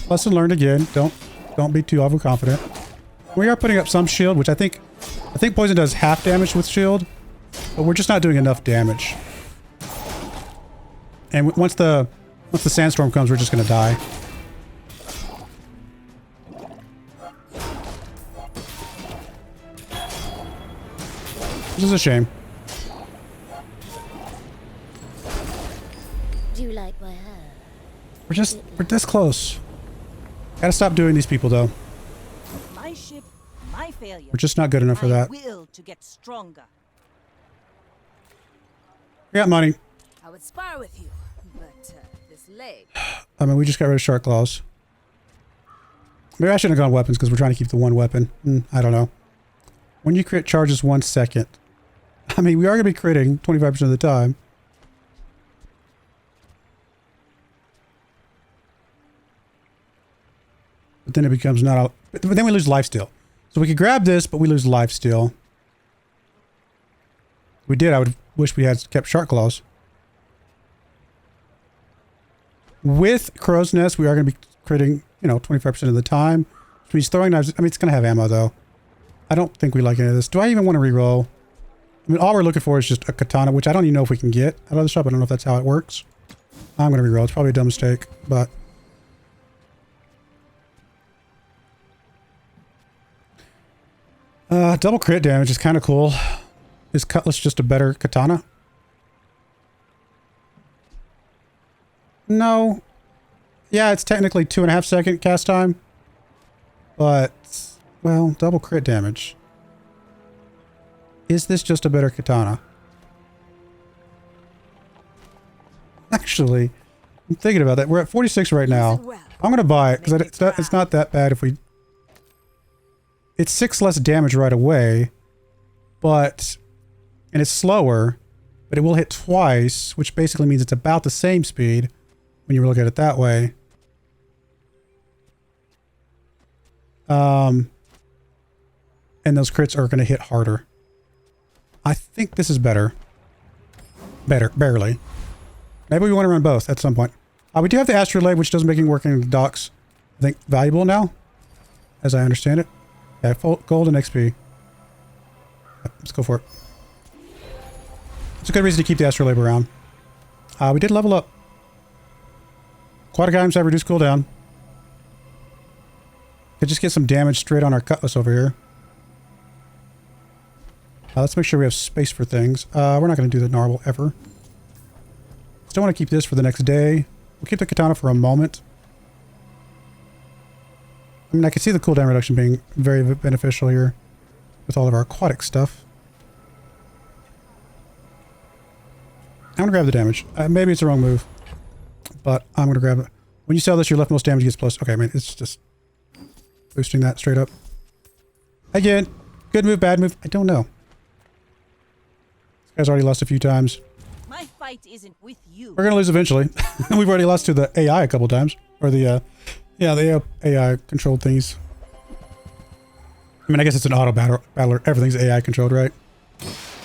Lesson learned again. Don't be too overconfident. We are putting up some shield, which I think poison does half damage with shield, but we're just not doing enough damage. And once the sandstorm comes, we're just going to die. This is a shame. Do you like my hair? We're this close. Gotta stop doing these people though. My ship, my failure. We're just not good enough for that. My will to get stronger. We got money. I would spar with you, but this leg. I mean, we just got rid of shark claws. Maybe I shouldn't have gone weapons because we're trying to keep the one weapon. I don't know. When you crit charges 1 second. I mean, we are going to be critting 25% of the time. But then it becomes not a... But then we lose life steal. So we could grab this, but we lose life steal. If we did, I would wish we had kept shark claws. With Crow's Nest, we are going to be critting, 25% of the time. So he's throwing knives. I mean, it's going to have ammo, though. I don't think we like any of this. Do I even want to reroll? I mean, all we're looking for is just a katana, which I don't even know if we can get out of the shop. I don't know if that's how it works. I'm going to reroll. It's probably a dumb mistake, but... double crit damage is kind of cool. Is Cutlass just a better katana? No. Yeah, it's technically 2.5 second cast time. But, well, double crit damage. Is this just a better katana? Actually, I'm thinking about that. We're at 46 right now. I'm going to buy it because it's not that bad if we... It's 6 less damage right away, but... And it's slower, but it will hit twice, which basically means it's about the same speed when you look at it that way. And those crits are going to hit harder. I think this is better. Barely. Maybe we want to run both at some point. We do have the astrolabe, which does making working in the docks, I think, valuable now, as I understand it. Yeah, gold and XP. Let's go for it. It's a good reason to keep the astrolabe around. We did level up. Aquatic items have reduced cooldown. Could just get some damage straight on our cutlass over here. Let's make sure we have space for things. We're not going to do the narwhal ever. Still want to keep this for the next day. We'll keep the katana for a moment. I mean, I can see the cooldown reduction being very beneficial here with all of our aquatic stuff. I'm going to grab the damage. Maybe it's the wrong move, but I'm going to grab it. When you sell this, your leftmost damage gets plus... Okay, I mean, it's just boosting that straight up. Again, good move, bad move. I don't know. This guy's already lost a few times. My fight isn't with you. We're going to lose eventually. We've already lost to the AI a couple times. Or the, yeah, the AI controlled things. I mean, I guess it's an auto battler. Everything's AI controlled, right?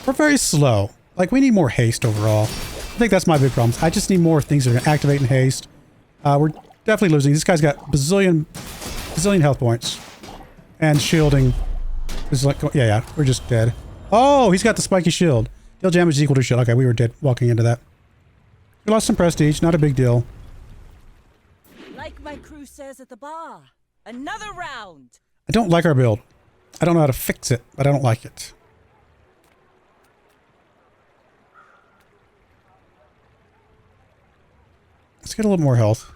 We're very slow. Like, we need more haste overall. I think that's my big problem. I just need more things that are going to activate in haste. We're definitely losing. This guy's got bazillion health points. And shielding is like... Yeah, we're just dead. Oh, he's got the spiky shield. Deal damage is equal to shield. Okay, we were dead walking into that. We lost some prestige. Not a big deal. Like my crew says at the bar. Another round. I don't like our build. I don't know how to fix it, but I don't like it. Let's get a little more health.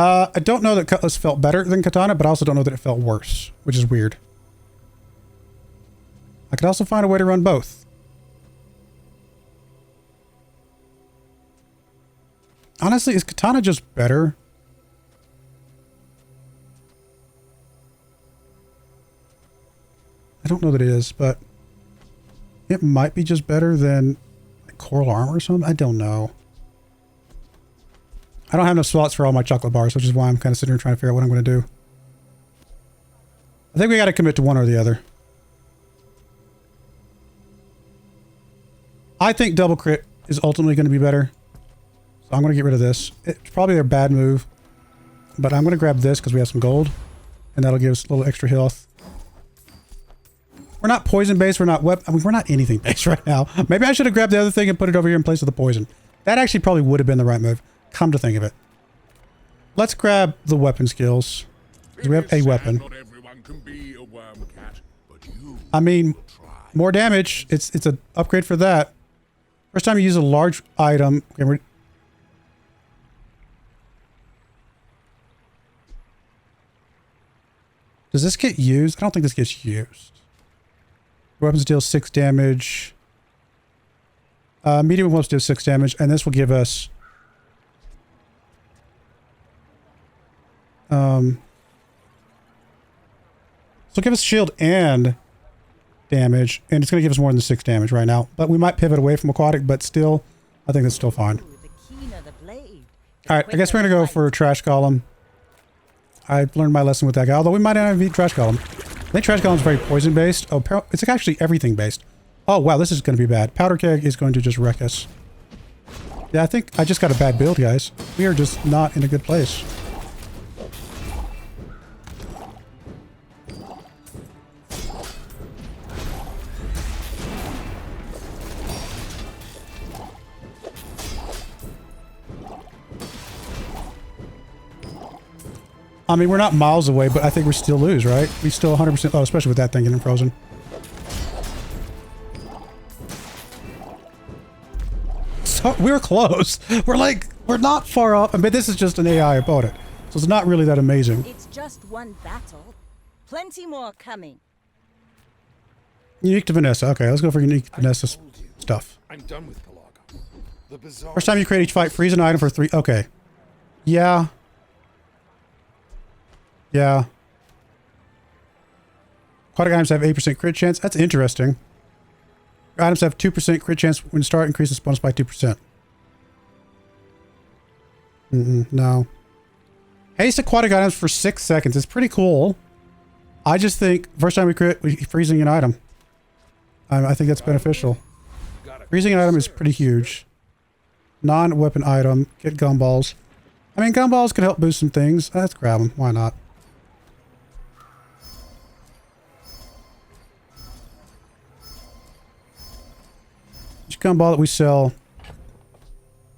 I don't know that Cutlass felt better than Katana, but I also don't know that it felt worse, which is weird. I could also find a way to run both. Honestly, is Katana just better? I don't know that it is, but it might be just better than like Coral Armor or something. I don't know. I don't have enough slots for all my chocolate bars, which is why I'm kind of sitting here trying to figure out what I'm going to do. I think we got to commit to one or the other. I think double crit is ultimately going to be better. So I'm going to get rid of this. It's probably a bad move, but I'm going to grab this because we have some gold, and that'll give us a little extra health. We're not poison based. We're not I mean, we're not anything based right now. Maybe I should have grabbed the other thing and put it over here in place of the poison. That actually probably would have been the right move. Come to think of it. Let's grab the weapon skills. We have a weapon. Not everyone can be a worm cat, but you I mean, more damage. It's an upgrade for that. First time you use a large item. Okay, does this get used? I don't think this gets used. Weapons deal 6 damage. Medium weapons deal 6 damage, and this will give us so give us shield and damage, and it's going to give us more than 6 damage right now. But we might pivot away from aquatic, but still, I think that's still fine. Alright, I guess we're going to go for a trash column. I've learned my lesson with that guy, although we might not have beat trash column. I think trash column is very poison based. Oh, it's actually everything based. Oh, wow, this is going to be bad. Powder keg is going to just wreck us. Yeah, I think I just got a bad build, guys. We are just not in a good place. I mean, we're not miles away, but I think we still lose, right? We still 100%. Oh, especially with that thing getting frozen. So we're close. We're not far off. I mean, this is just an AI opponent, so it's not really that amazing. It's just one battle. Plenty more coming. Unique to Vanessa. Okay, let's go for unique to Vanessa stuff. I'm done with Pelago. The Bazaar. First time you create each fight, freeze an item for 3. Okay. Yeah. Yeah. Aquatic items have 8% crit chance. That's interesting. Your items have 2% crit chance when you start, increases bonus by 2%. No. Haste aquatic items for 6 seconds. It's pretty cool. I just think first time we crit, we're freezing an item. I think that's beneficial. Freezing an item is pretty huge. Non-weapon item. Get gumballs. I mean, gumballs can help boost some things. Let's grab them. Why not? Each gumball that we sell,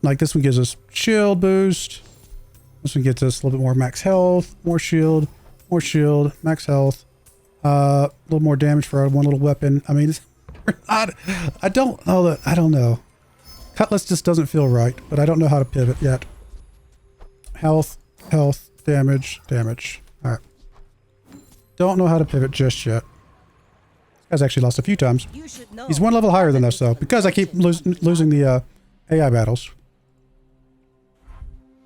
like this one gives us shield boost. This one gets us a little bit more max health, more shield, max health. A little more damage for our one little weapon. I mean, I don't know that. I don't know. Cutlass just doesn't feel right, but I don't know how to pivot yet. Health, damage. All right. Don't know how to pivot just yet. This guy's actually lost a few times. He's one level higher than us, though, because I keep losing the AI battles.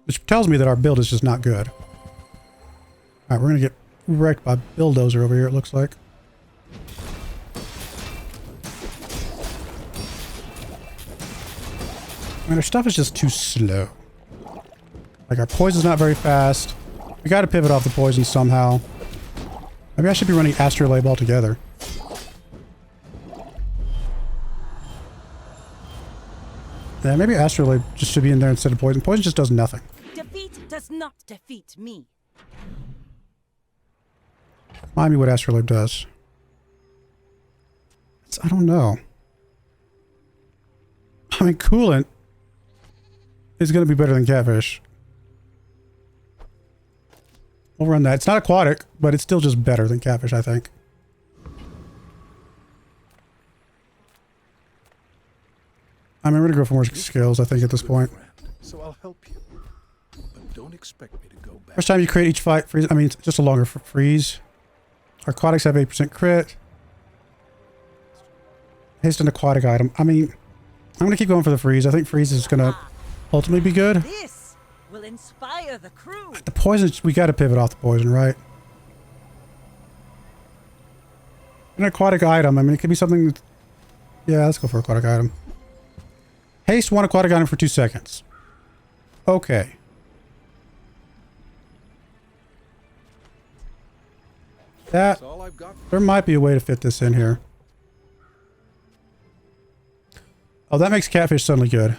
Which tells me that our build is just not good. Alright, we're going to get wrecked by Bulldozer over here, it looks like. Man, our stuff is just too slow. Like, our poison's not very fast. We got to pivot off the poison somehow. Maybe I should be running Astrolabe altogether. Yeah, maybe Astrolabe just should be in there instead of poison. Poison just does nothing. Defeat does not defeat me. Remind me what Astrolabe does. I don't know. I mean, Coolant is going to be better than Catfish. We'll run that. It's not aquatic, but it's still just better than Catfish, I think. I'm going to go for more skills, I think, at this point. So I'll help you. but don't expect me to go back. First time you create each fight, freeze. I mean, it's just a longer freeze. Aquatics have 8% crit. Haste an aquatic item. I mean, I'm going to keep going for the freeze. I think freeze is going to ultimately be good. This will inspire the crew. The poison, we got to pivot off the poison, right? An aquatic item. I mean, it could be something. Yeah, let's go for aquatic item. Haste one aquatic item for 2 seconds. Okay. That's all I've got. There might be a way to fit this in here. Oh, that makes catfish suddenly good.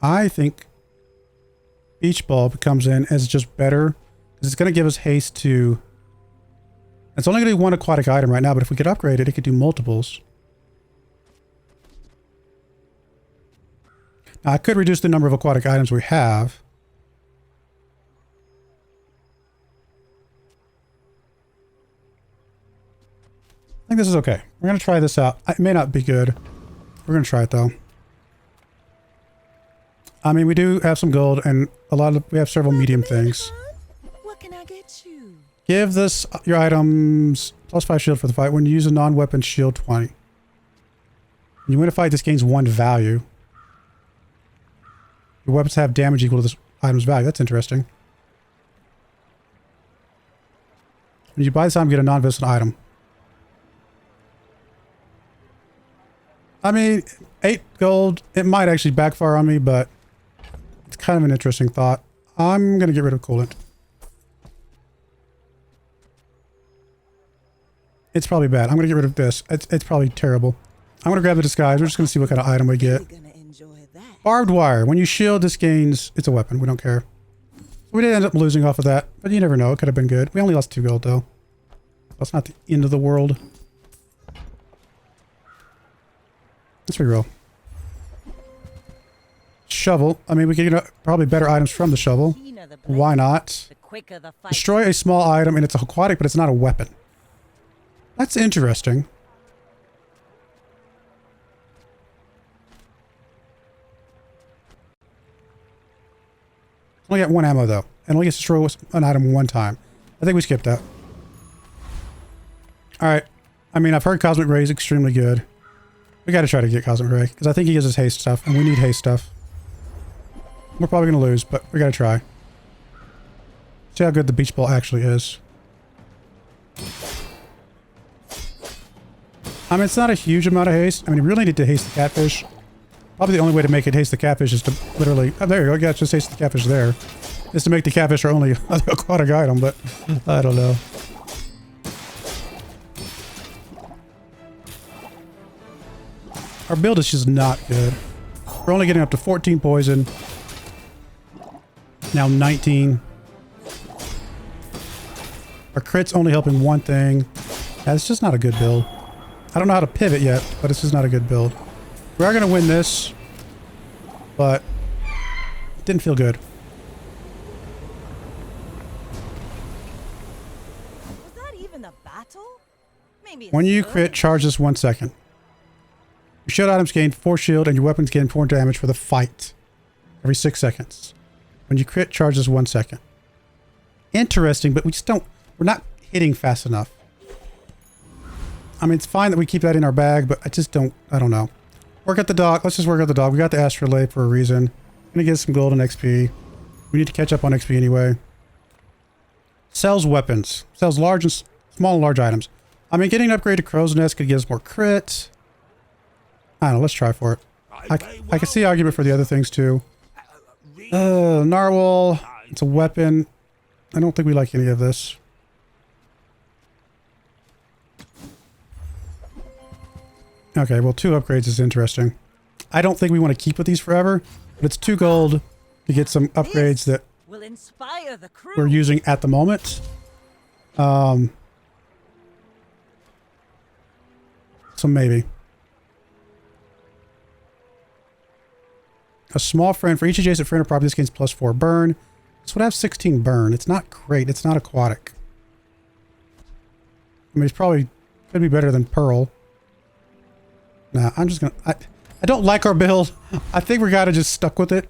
I think Beach Ball comes in as just better because it's going to give us haste to. It's only going to do one aquatic item right now, but if we could upgrade it, it could do multiples. Now, I could reduce the number of aquatic items we have. I think this is okay. We're going to try this out. It may not be good. We're going to try it though. I mean, we do have some gold and we have several medium things. What can I get you? Give this your items +5 shield for the fight. When you use a non-weapon shield 20. When you win a fight, this gains 1 value. Your weapons have damage equal to this item's value. That's interesting. When you buy this item, get a non-visible item. I mean, 8 gold, it might actually backfire on me, but it's kind of an interesting thought. I'm going to get rid of coolant. It's probably bad. I'm going to get rid of this. It's probably terrible. I'm going to grab the disguise. We're just going to see what kind of item we get. Barbed wire. When you shield, this gains... It's a weapon. We don't care. We did end up losing off of that, but you never know. It could have been good. We only lost 2 gold, though. That's not the end of the world. Let's be real. Shovel. I mean, we can get probably better items from the shovel. Why not? Destroy a small item, and it's aquatic, but it's not a weapon. That's interesting. Only got 1 ammo, though. And only gets to destroy an item 1 time. I think we skipped that. Alright. I mean, I've heard Cosmic Ray is extremely good. We gotta try to get Cosmic Ray, because I think he gives us haste stuff, and we need haste stuff. We're probably gonna lose, but we gotta try. See how good the beach ball actually is. I mean, it's not a huge amount of haste. I mean, you really need to haste the catfish. Probably the only way to make it haste the catfish is to literally... Oh, there you go. Yeah, just haste the catfish there. Is to make the catfish our only aquatic item, but I don't know. Our build is just not good. We're only getting up to 14 poison. Now 19. Our crit's only helping 1 thing. Yeah, it's just not a good build. I don't know how to pivot yet, but it's just not a good build. We are going to win this, but it didn't feel good. Was that even a battle? Maybe When you crit, charge this 1 second. Your shield items gain 4 shield and your weapons gain 4 damage for the fight. Every 6 seconds. When you crit, charge this 1 second. Interesting, but we just don't... We're not hitting fast enough. I mean, it's fine that we keep that in our bag, but I just don't... I don't know. Work at the dog. Let's just work at the dog. We got the astrolabe for a reason. Gonna get some golden XP. We need to catch up on XP anyway. Sells weapons. Sells large and small and large items. I mean, getting an upgrade to Crow's Nest could give us more crit. I don't know. Let's try for it. I can see argument for the other things too. Narwhal. It's a weapon. I don't think we like any of this. Okay, well, 2 upgrades is interesting. I don't think we want to keep with these forever, but it's 2 gold to get some upgrades that will inspire the crew. we're using at the moment. So maybe. A small friend. For each adjacent friend or property, this gains +4 burn. This would have 16 burn. It's not great. It's not aquatic. I mean, it's probably could be better than Pearl. Nah, I'm just gonna... I don't like our build. I think we gotta just stuck with it.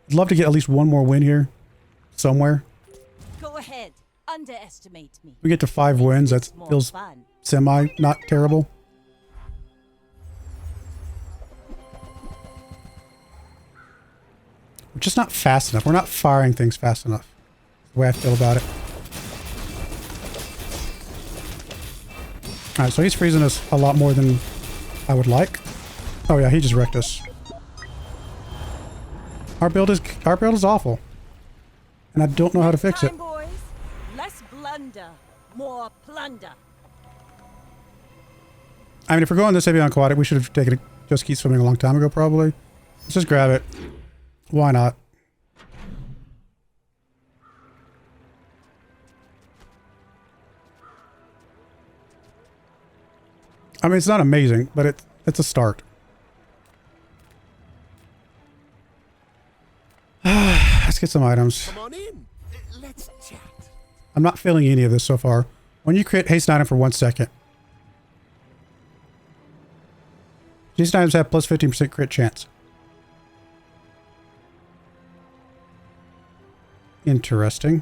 I'd love to get at least one more win here. Somewhere. Go ahead. Underestimate me. We get to 5 wins. That feels fun. semi not terrible. We're just not fast enough. We're not firing things fast enough. That's the way I feel about it. Alright, so he's freezing us a lot more than I would like. Oh yeah, he just wrecked us. Our build is awful. And I don't know how to fix it. Boys, less blunder, more plunder. I mean, if we're going this heavy on aquatic, we should have taken it just keep swimming a long time ago, probably. Let's just grab it. Why not? I mean, it's not amazing, but it's a start. Let's get some items. Come on in. Let's chat. I'm not feeling any of this so far. When you crit, haste an item for 1 second. These items have plus 15% crit chance. Interesting.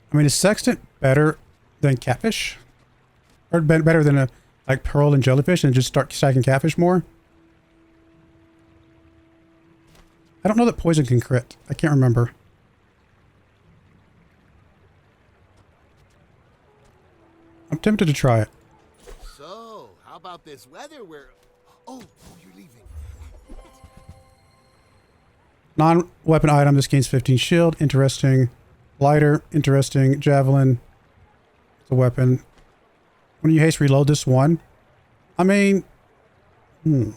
I mean, is Sextant better than Catfish? Or better than a like Pearl and Jellyfish and just start stacking Catfish more? I don't know that Poison can crit. I can't remember. I'm tempted to try it. So, how about this weather where... Oh, you're leaving. Non-weapon item. This gains 15 shield. Interesting. Lighter. Interesting. Javelin. It's a weapon. When you haste reload this one. I mean... It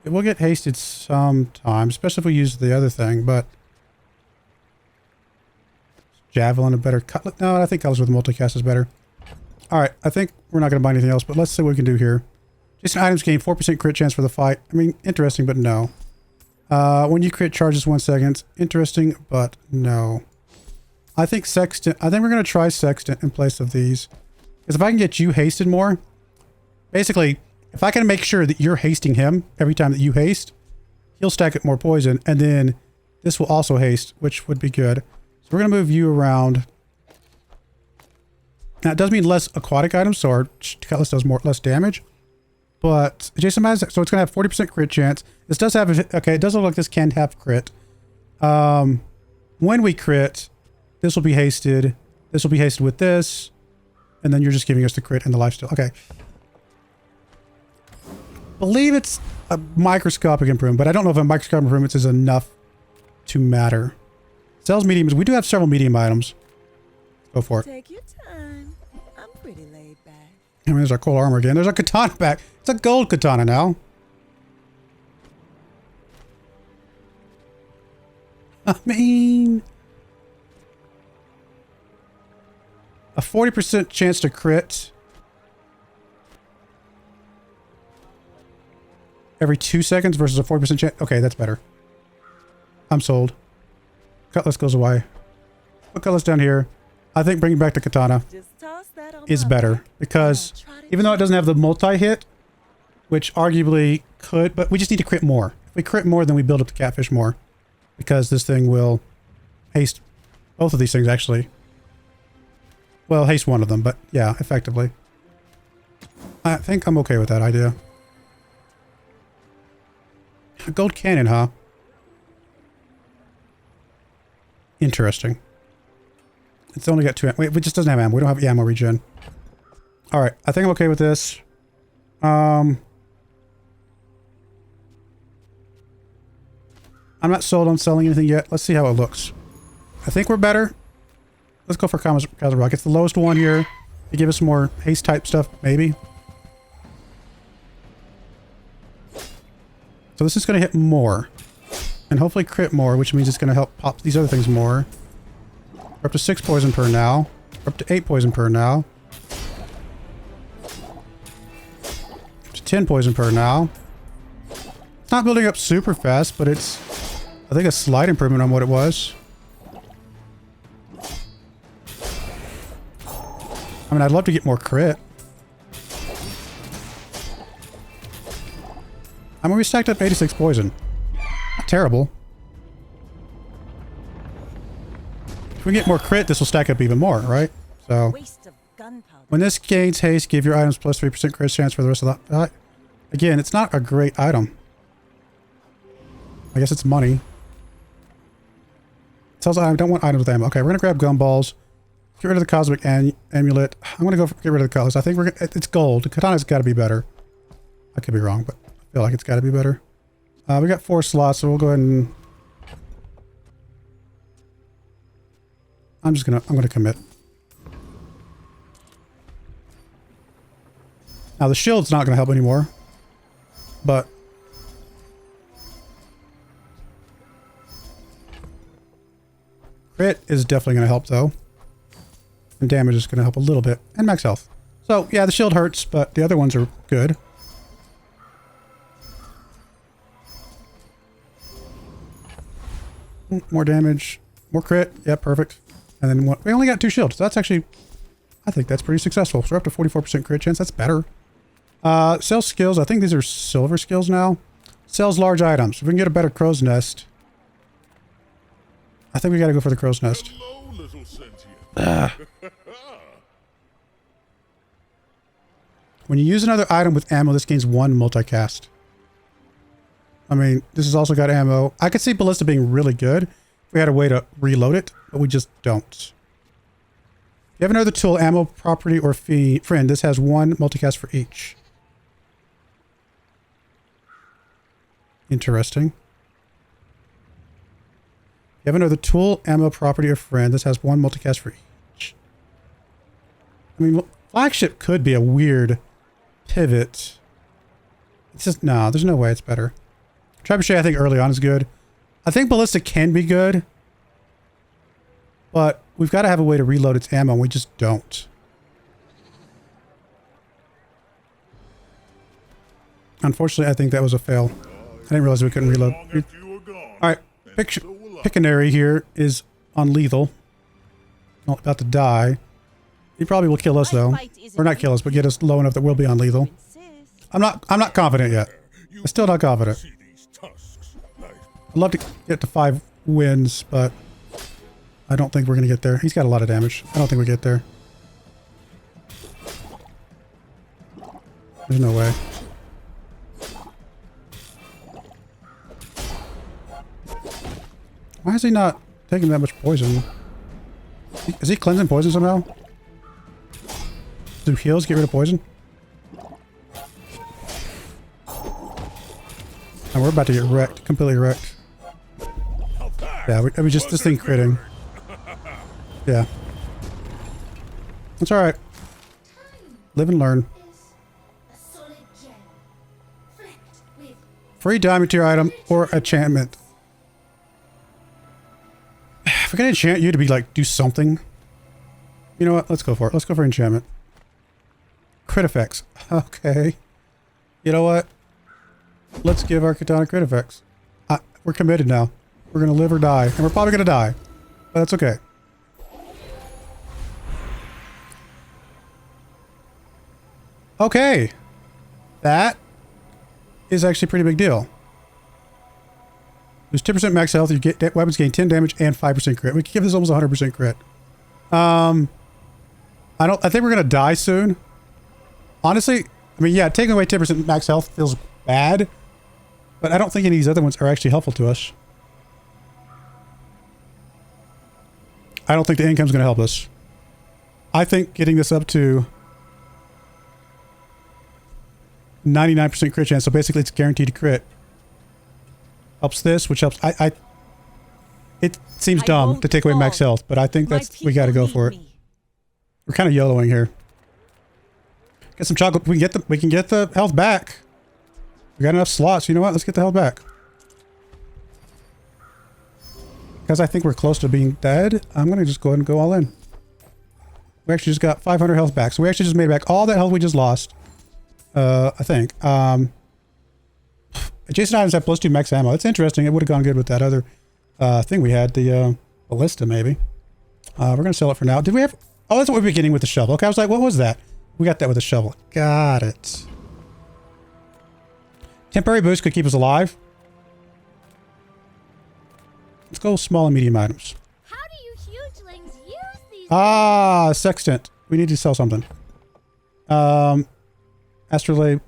will get hasted sometimes, especially if we use the other thing, but... Javelin, a better cutlet? No, I think colors with multicast is better. Alright, I think we're not going to buy anything else, but let's see what we can do here. Just items gain 4% crit chance for the fight. I mean, interesting, but no. When you crit, charges 1 second. Interesting, but no. I think Sextant... I think we're going to try Sextant in place of these. Because if I can get you hasted more... Basically, if I can make sure that you're hasting him every time that you haste, he'll stack up more poison, and then this will also haste, which would be good. So we're going to move you around. Now, it does mean less aquatic items, so our cutlass does less damage. But Jason has, so it's going to have 40% crit chance. This does have, okay, it does look like this can have crit. When we crit, this will be hasted. This will be hasted with this. And then you're just giving us the crit and the lifesteal. Okay. Believe it's a microscopic improvement, but I don't know if a microscopic improvement is enough to matter. Sells mediums. We do have several medium items. Go for it. Take your time. I'm pretty laid back. I mean, there's our cool armor again. There's our katana back. It's a gold katana now. I mean... A 40% chance to crit. Every 2 seconds versus a 40% chance. Okay, that's better. I'm sold. Cutlass goes away. Put Cutlass down here. I think bringing back the katana is better. Because even though it doesn't have the multi-hit, which arguably could, but we just need to crit more. If we crit more, then we build up the Catfish more. Because this thing will haste both of these things, actually. Well, haste one of them, but yeah, effectively. I think I'm okay with that idea. A gold cannon, huh? Interesting. It's only got 2 ammo. Wait, it just doesn't have ammo. We don't have ammo regen. Alright, I think I'm okay with this. I'm not sold on selling anything yet. Let's see how it looks. I think we're better. Let's go for Kamikaze Rock. It's the lowest one here. To give us some more haste type stuff, maybe. So this is going to hit more. And hopefully crit more, which means it's going to help pop these other things more. We're up to 6 poison per now. We're up to 8 poison per now. Up to 10 poison per now. It's not building up super fast, but it's, I think, a slight improvement on what it was. I mean, I'd love to get more crit. I mean, we stacked up 86 poison. Not terrible. If we get more crit, this will stack up even more, right? So, Waste of gunpowder. when this gains haste, give your items plus 3% crit chance for the rest of the... again, it's not a great item. I guess it's money. It tells I don't want items with ammo. Okay, we're going to grab gumballs. Get rid of the cosmic amulet. I'm going to go get rid of the colors. I think it's gold. The katana's got to be better. I could be wrong, but I feel like it's got to be better. We got 4 slots, so we'll go ahead and... I'm gonna commit. Now the shield's not gonna help anymore, but crit is definitely gonna help though, and damage is gonna help a little bit, and max health. So yeah, the shield hurts, but the other ones are good. More damage, more crit. Yep, perfect. And then we only got 2 shields. So that's actually, I think that's pretty successful. So we're up to 44% crit chance. That's better. Sells skills. I think these are silver skills now. Sells large items. If we can get a better crow's nest. I think we got to go for the crow's nest. Hello, little sentient. When you use another item with ammo, this gains 1 multicast. I mean, this has also got ammo. I could see Ballista being really good if we had a way to reload it, but we just don't. If you have another tool, ammo, property, or friend, this has 1 multicast for each. Interesting. You have another tool, ammo, property, or friend. This has 1 multicast for each. I mean, flagship could be a weird pivot. It's just, no, there's no way it's better. Trebuchet, I think early on is good. I think Ballista can be good. But we've got to have a way to reload its ammo, and we just don't. Unfortunately, I think that was a fail. I didn't realize we couldn't reload. Alright, Pictionary here is on lethal. Not about to die. He probably will kill us though. Or not kill us, but get us low enough that we'll be on lethal. I'm not confident yet. I'm still not confident. I'd love to get to 5 wins, but I don't think we're going to get there. He's got a lot of damage. I don't think we get there. There's no way. Why is he not taking that much poison? Is he cleansing poison somehow? Do heals get rid of poison? And we're about to get wrecked. Completely wrecked. Yeah, we just this thing critting. Yeah. That's alright. Live and learn. Free diamond tier item or enchantment. If we're gonna enchant you to be like, do something. You know what? Let's go for it. Let's go for enchantment. Crit effects. Okay. You know what? Let's give our katana crit effects. We're committed now. We're gonna live or die. And we're probably gonna die. But that's okay. Okay. That is actually a pretty big deal. There's 10% max health. You get weapons gain 10 damage and 5% crit. We could give this almost 100% crit. I think we're gonna die soon. Honestly, I mean, yeah, taking away 10% max health feels bad, but I don't think any of these other ones are actually helpful to us. I don't think the income's gonna help us. I think getting this up to 99% crit chance, so basically it's guaranteed to crit, helps this, which helps. It seems dumb to take away max health, but I think we got to go for it. We're kind of YOLOing here. Get some chocolate. We can get the health back. We got enough slots. You know what? Let's get the health back. because I think we're close to being dead, I'm going to just go ahead and go all in. We actually just got 500 health back. So we actually just made back all that health we just lost. I think. Adjacent items have +2 max ammo. That's interesting. It would have gone good with that other thing we had. The ballista, maybe. We're going to sell it for now. Did we have... Oh, that's what we're beginning with the shovel. Okay, I was like, what was that? We got that with a shovel. Got it. Temporary boost could keep us alive. Let's go small and medium items. How do you hugelings use these? Ah, sextant. We need to sell something. Astrolabe,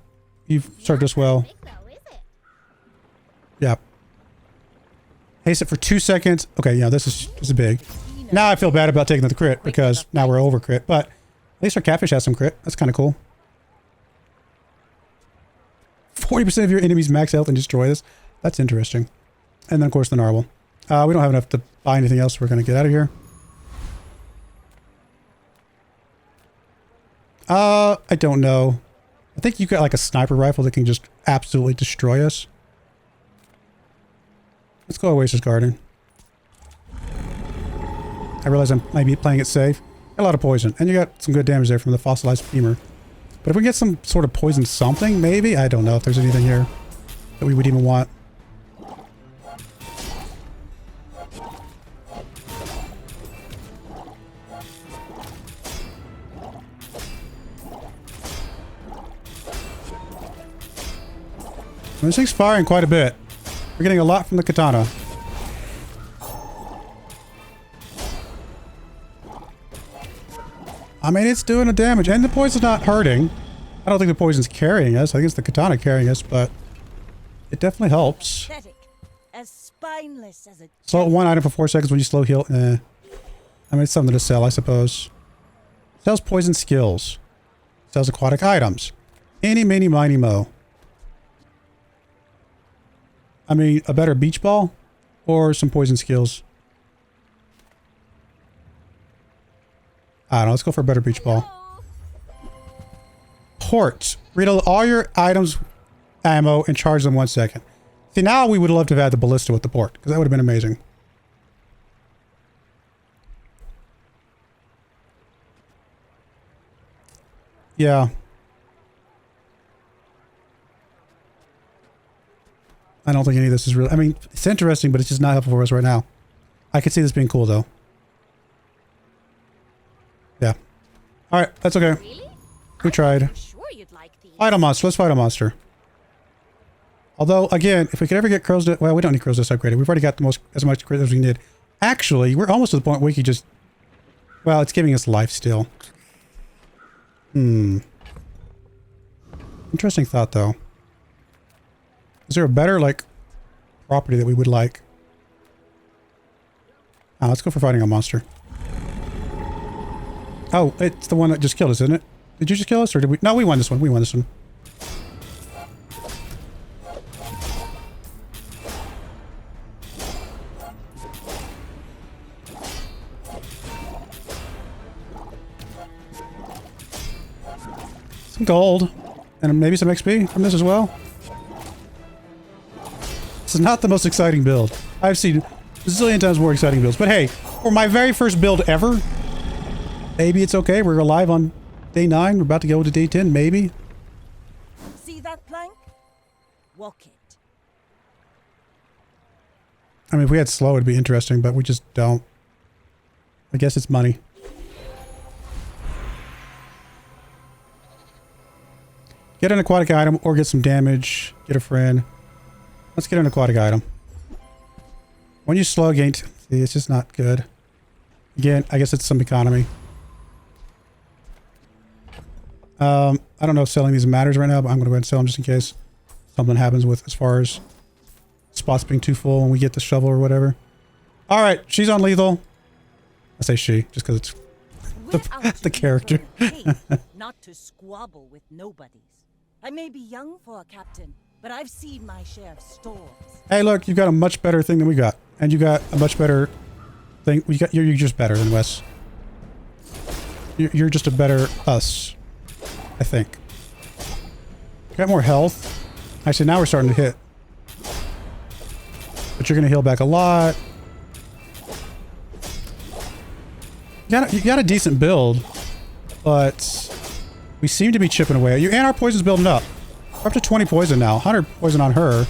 you've served us well. Big though, is it? Yeah. Haste it for 2 seconds. Okay, yeah, this is big. Now I feel bad about taking the crit because now we're over crit, but at least our catfish has some crit. That's kind of cool. 40% of your enemies max health and destroy this. That's interesting. And then of course the narwhal. We don't have enough to buy anything else. We're going to get out of here. I don't know. I think you got like a sniper rifle that can just absolutely destroy us. Let's go Oasis Garden. I realize I might be playing it safe. Got a lot of poison. And you got some good damage there from the fossilized femur. But if we get some sort of poison something, maybe? I don't know if there's anything here that we would even want. This thing's firing quite a bit. We're getting a lot from the katana. I mean, it's doing a damage, and the poison's not hurting. I don't think the poison's carrying us. I think it's the katana carrying us, but it definitely helps. Pathetic. As spineless as a... Slow one item for 4 seconds when you slow heal. I mean, it's something to sell, I suppose. Sells poison skills. Sells aquatic items. Eeny, meeny, miny, mo. I mean, a better beach ball or some poison skills. I don't know. Let's go for a better beach ball. Port. Reload all your items, ammo, and charge them 1 second. See, now we would love to have had the ballista with the port, because that would have been amazing. Yeah. I don't think any of this is really... I mean, it's interesting, but it's just not helpful for us right now. I could see this being cool, though. Yeah. Alright, that's okay. Really? We tried. Sure you'd like these. Fight a monster. Let's fight a monster. Although, again, if we could ever get Crow's Nest... Well, we don't need Crow's Nest upgraded. We've already got as much crit as we need. Actually, we're almost to the point where we could just... Well, it's giving us life still. Interesting thought, though. Is there a better, like, property that we would like? Let's go for fighting a monster. Oh, it's the one that just killed us, isn't it? Did you just kill us, or did we... No, we won this one. We won this one. Some gold. And maybe some XP from this as well. This is not the most exciting build. I've seen a zillion times more exciting builds. But hey, for my very first build ever, maybe it's okay. We're alive on day 9. We're about to go to day 10, maybe. See that plank? Walk it. I mean, if we had slow, it'd be interesting, but we just don't. I guess it's money. Get an aquatic item or get some damage. Get a friend. Let's get an aquatic item. When you slow gain... See, it's just not good. Again, I guess it's some economy. I don't know if selling these matters right now, but I'm going to go ahead and sell them just in case something happens with as far as spots being too full when we get the shovel or whatever. Alright, she's on lethal. I say she, just because it's the character. Not to squabble with nobodies. I may be young for a captain, but I've seen my share of storms. Hey, look, you've got a much better thing than we got. And you got a much better thing. You're just better than Wes. You're just a better us, I think. Got more health. Actually, now we're starting to hit. But you're going to heal back a lot. You got a decent build, but we seem to be chipping away. And our poison's building up. We're up to 20 poison now. 100 poison on her.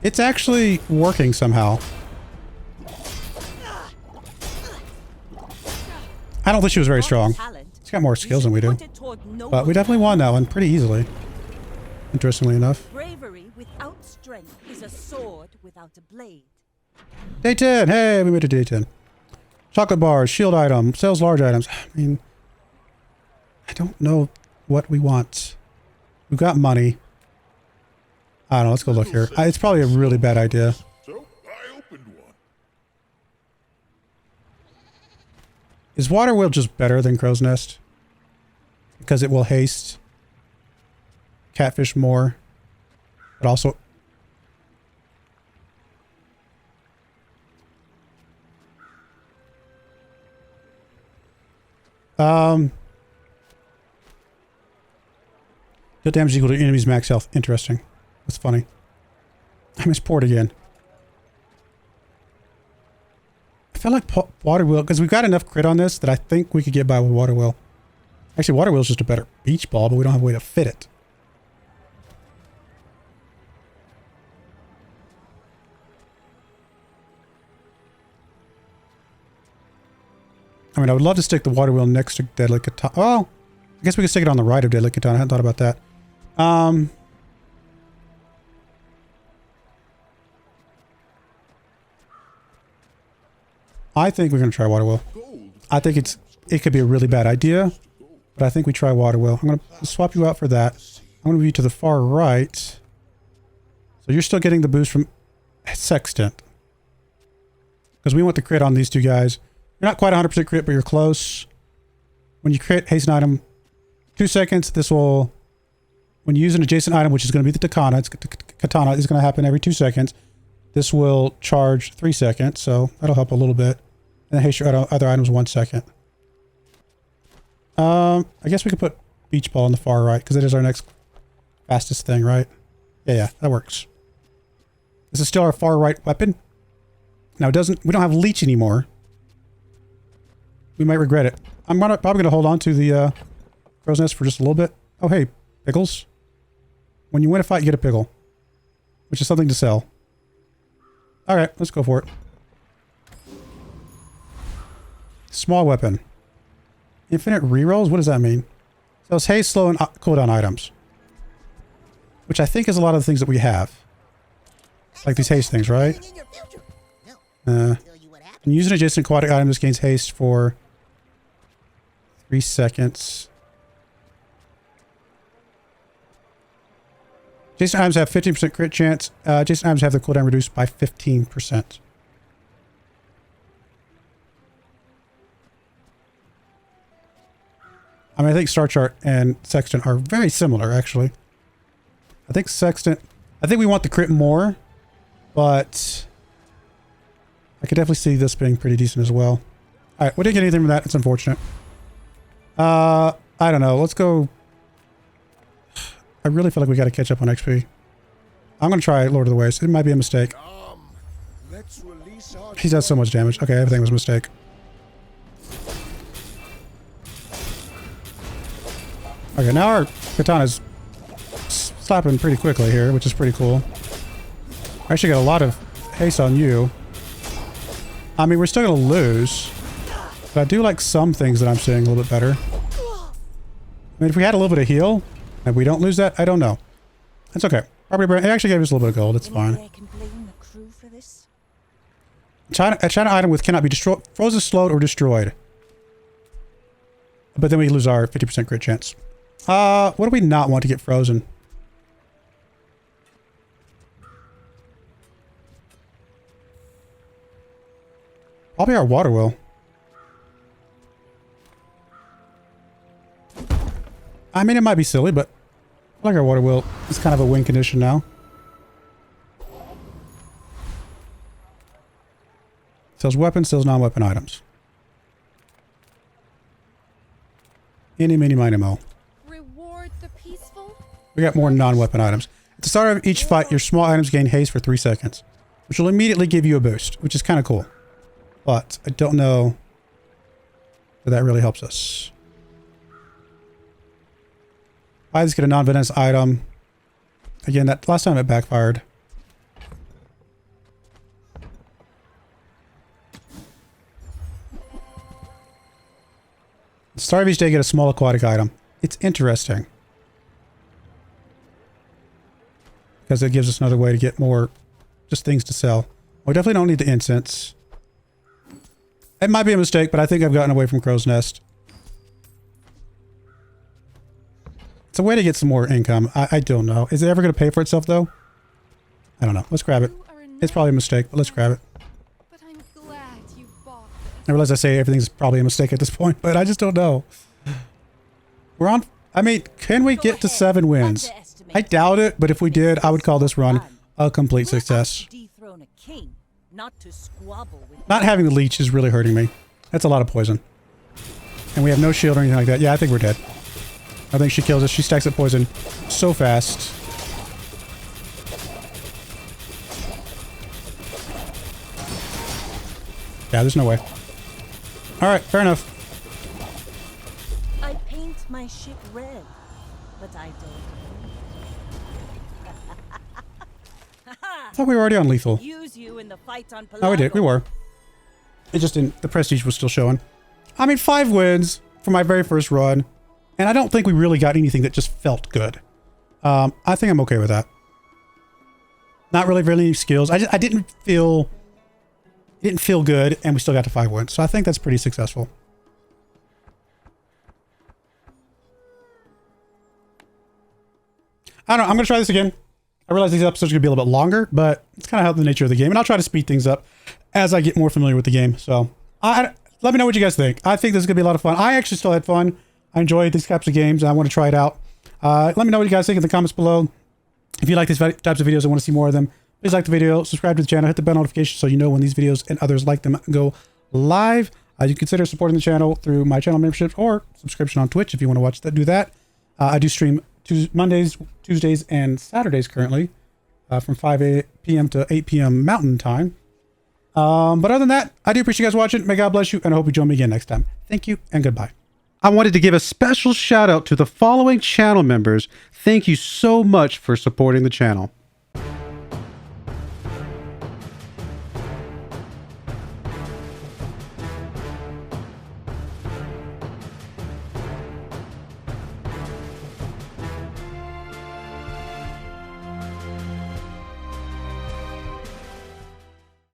It's actually working somehow. I don't think she was very strong. She's got more skills than we do. But we definitely won that one pretty easily. Interestingly enough. Bravery without strength is a sword without a blade. Day 10! Hey, we made it to day 10. Chocolate bars, shield item, sells large items. I mean, I don't know what we want. We've got money. I don't know, let's go look here. It's probably a really bad idea. So I opened one. Is water wheel just better than crow's nest? Because it will haste catfish more, but also deal damage equal to enemy's max health. Interesting. That's funny. I miss port again. I feel like water wheel, because we've got enough crit on this that I think we could get by with water wheel. Actually, water wheel is just a better beach ball, but we don't have a way to fit it. I mean, I would love to stick the water wheel next to Deadly Katana. Oh, I guess we could stick it on the right of Deadly Katana. I hadn't thought about that. I think we're going to try water wheel. I think it could be a really bad idea, but I think we try water wheel. I'm going to swap you out for that. I'm going to move you to the far right. So you're still getting the boost from Sextant. Because we want the crit on these two guys. You're not quite 100% crit, but you're close. When you crit hasten item, 2 seconds. This will, when you use an adjacent item, which is going to be the katana, is going to happen every 2 seconds. This will charge 3 seconds, so that'll help a little bit. And then haste your other items 1 second. I guess we could put beach ball on the far right because it is our next fastest thing, right? Yeah, that works. This is still our far right weapon. Now it doesn't. We don't have leech anymore. We might regret it. I'm probably going to hold on to the crow's nest for just a little bit. Oh, hey, pickles. When you win a fight, you get a pickle. Which is something to sell. Alright, let's go for it. Small weapon. Infinite rerolls? What does that mean? So it's haste, slow, and cooldown items. Which I think is a lot of the things that we have. Like these haste things, right? When you use an adjacent aquatic item, this gains haste for 3 seconds. Adjacent items have 15% crit chance. Adjacent items have their cooldown reduced by 15%. I mean, I think Star Chart and Sextant are very similar, actually. I think we want the crit more, but I could definitely see this being pretty decent as well. Alright, we didn't get anything from that. It's unfortunate. I don't know. Let's go. I really feel like we got to catch up on XP. I'm going to try Lord of the Waste. It might be a mistake. He does so much damage. Okay, everything was a mistake. Okay, now our katana's slapping pretty quickly here, which is pretty cool. I actually got a lot of haste on you. I mean, we're still going to lose. But I do like some things that I'm seeing a little bit better. I mean, if we had a little bit of heal, and we don't lose that, I don't know. That's okay. Probably, it actually gave us a little bit of gold. It's fine. A China item with cannot be destroyed, frozen, slowed, or destroyed. But then we lose our 50% crit chance. What do we not want to get frozen? Probably our water wheel. I mean, it might be silly, but I like our water wheel. It's kind of a win condition now. Sells weapons, sells non-weapon items. Any, mini, miny, mo. Reward the peaceful? We got more non-weapon items. At the start of each fight, your small items gain haste for 3 seconds, which will immediately give you a boost, which is kind of cool. But I don't know That really helps us. I just get a non-venomous item. Again, that last time it backfired. Start of each day, get a small aquatic item. It's interesting. Because it gives us another way to get more just things to sell. We definitely don't need the incense. It might be a mistake, but I think I've gotten away from Crow's Nest. It's a way to get some more income. I don't know. Is it ever going to pay for itself, though? I don't know. Let's grab it. It's probably a mistake, but let's grab it. But I'm glad you bought I realize I say everything's probably a mistake at this point, but I just don't know. We're on... I mean, can we get to 7 wins? I doubt it, but if we did, I would call this run a complete success. Dethrone a king, not to squabble with. Not having the leech is really hurting me. That's a lot of poison. And we have no shield or anything like that. Yeah, I think we're dead. I think she kills us. She stacks up poison so fast. Yeah, there's no way. Alright, fair enough. I paint my ship red, but I don't. I thought we were already on lethal. Use you in the fight on Pelago. Oh, we did. We were. It just didn't... The prestige was still showing. I mean, 5 wins for my very first run. And I don't think we really got anything that just felt good. I think I'm okay with that. Not really any skills. I didn't feel... It didn't feel good, and we still got to 5 wins. So I think that's pretty successful. I don't know. I'm going to try this again. I realize these episodes are going to be a little bit longer, but it's kind of how the nature of the game. And I'll try to speed things up as I get more familiar with the game. So let me know what you guys think. I think this is going to be a lot of fun. I actually still had fun. I enjoy these types of games, and I want to try it out. Let me know what you guys think in the comments below. If you like these types of videos and want to see more of them, please like the video, subscribe to the channel, hit the bell notification so you know when these videos and others like them go live. You can consider supporting the channel through my channel membership or subscription on Twitch if you want to watch that. Do that. I do stream Mondays, Tuesdays, and Saturdays currently from 5 p.m. to 8 p.m. Mountain Time. But other than that, I do appreciate you guys watching. May God bless you, and I hope you join me again next time. Thank you, and goodbye. I wanted to give a special shout out to the following channel members. Thank you so much for supporting the channel.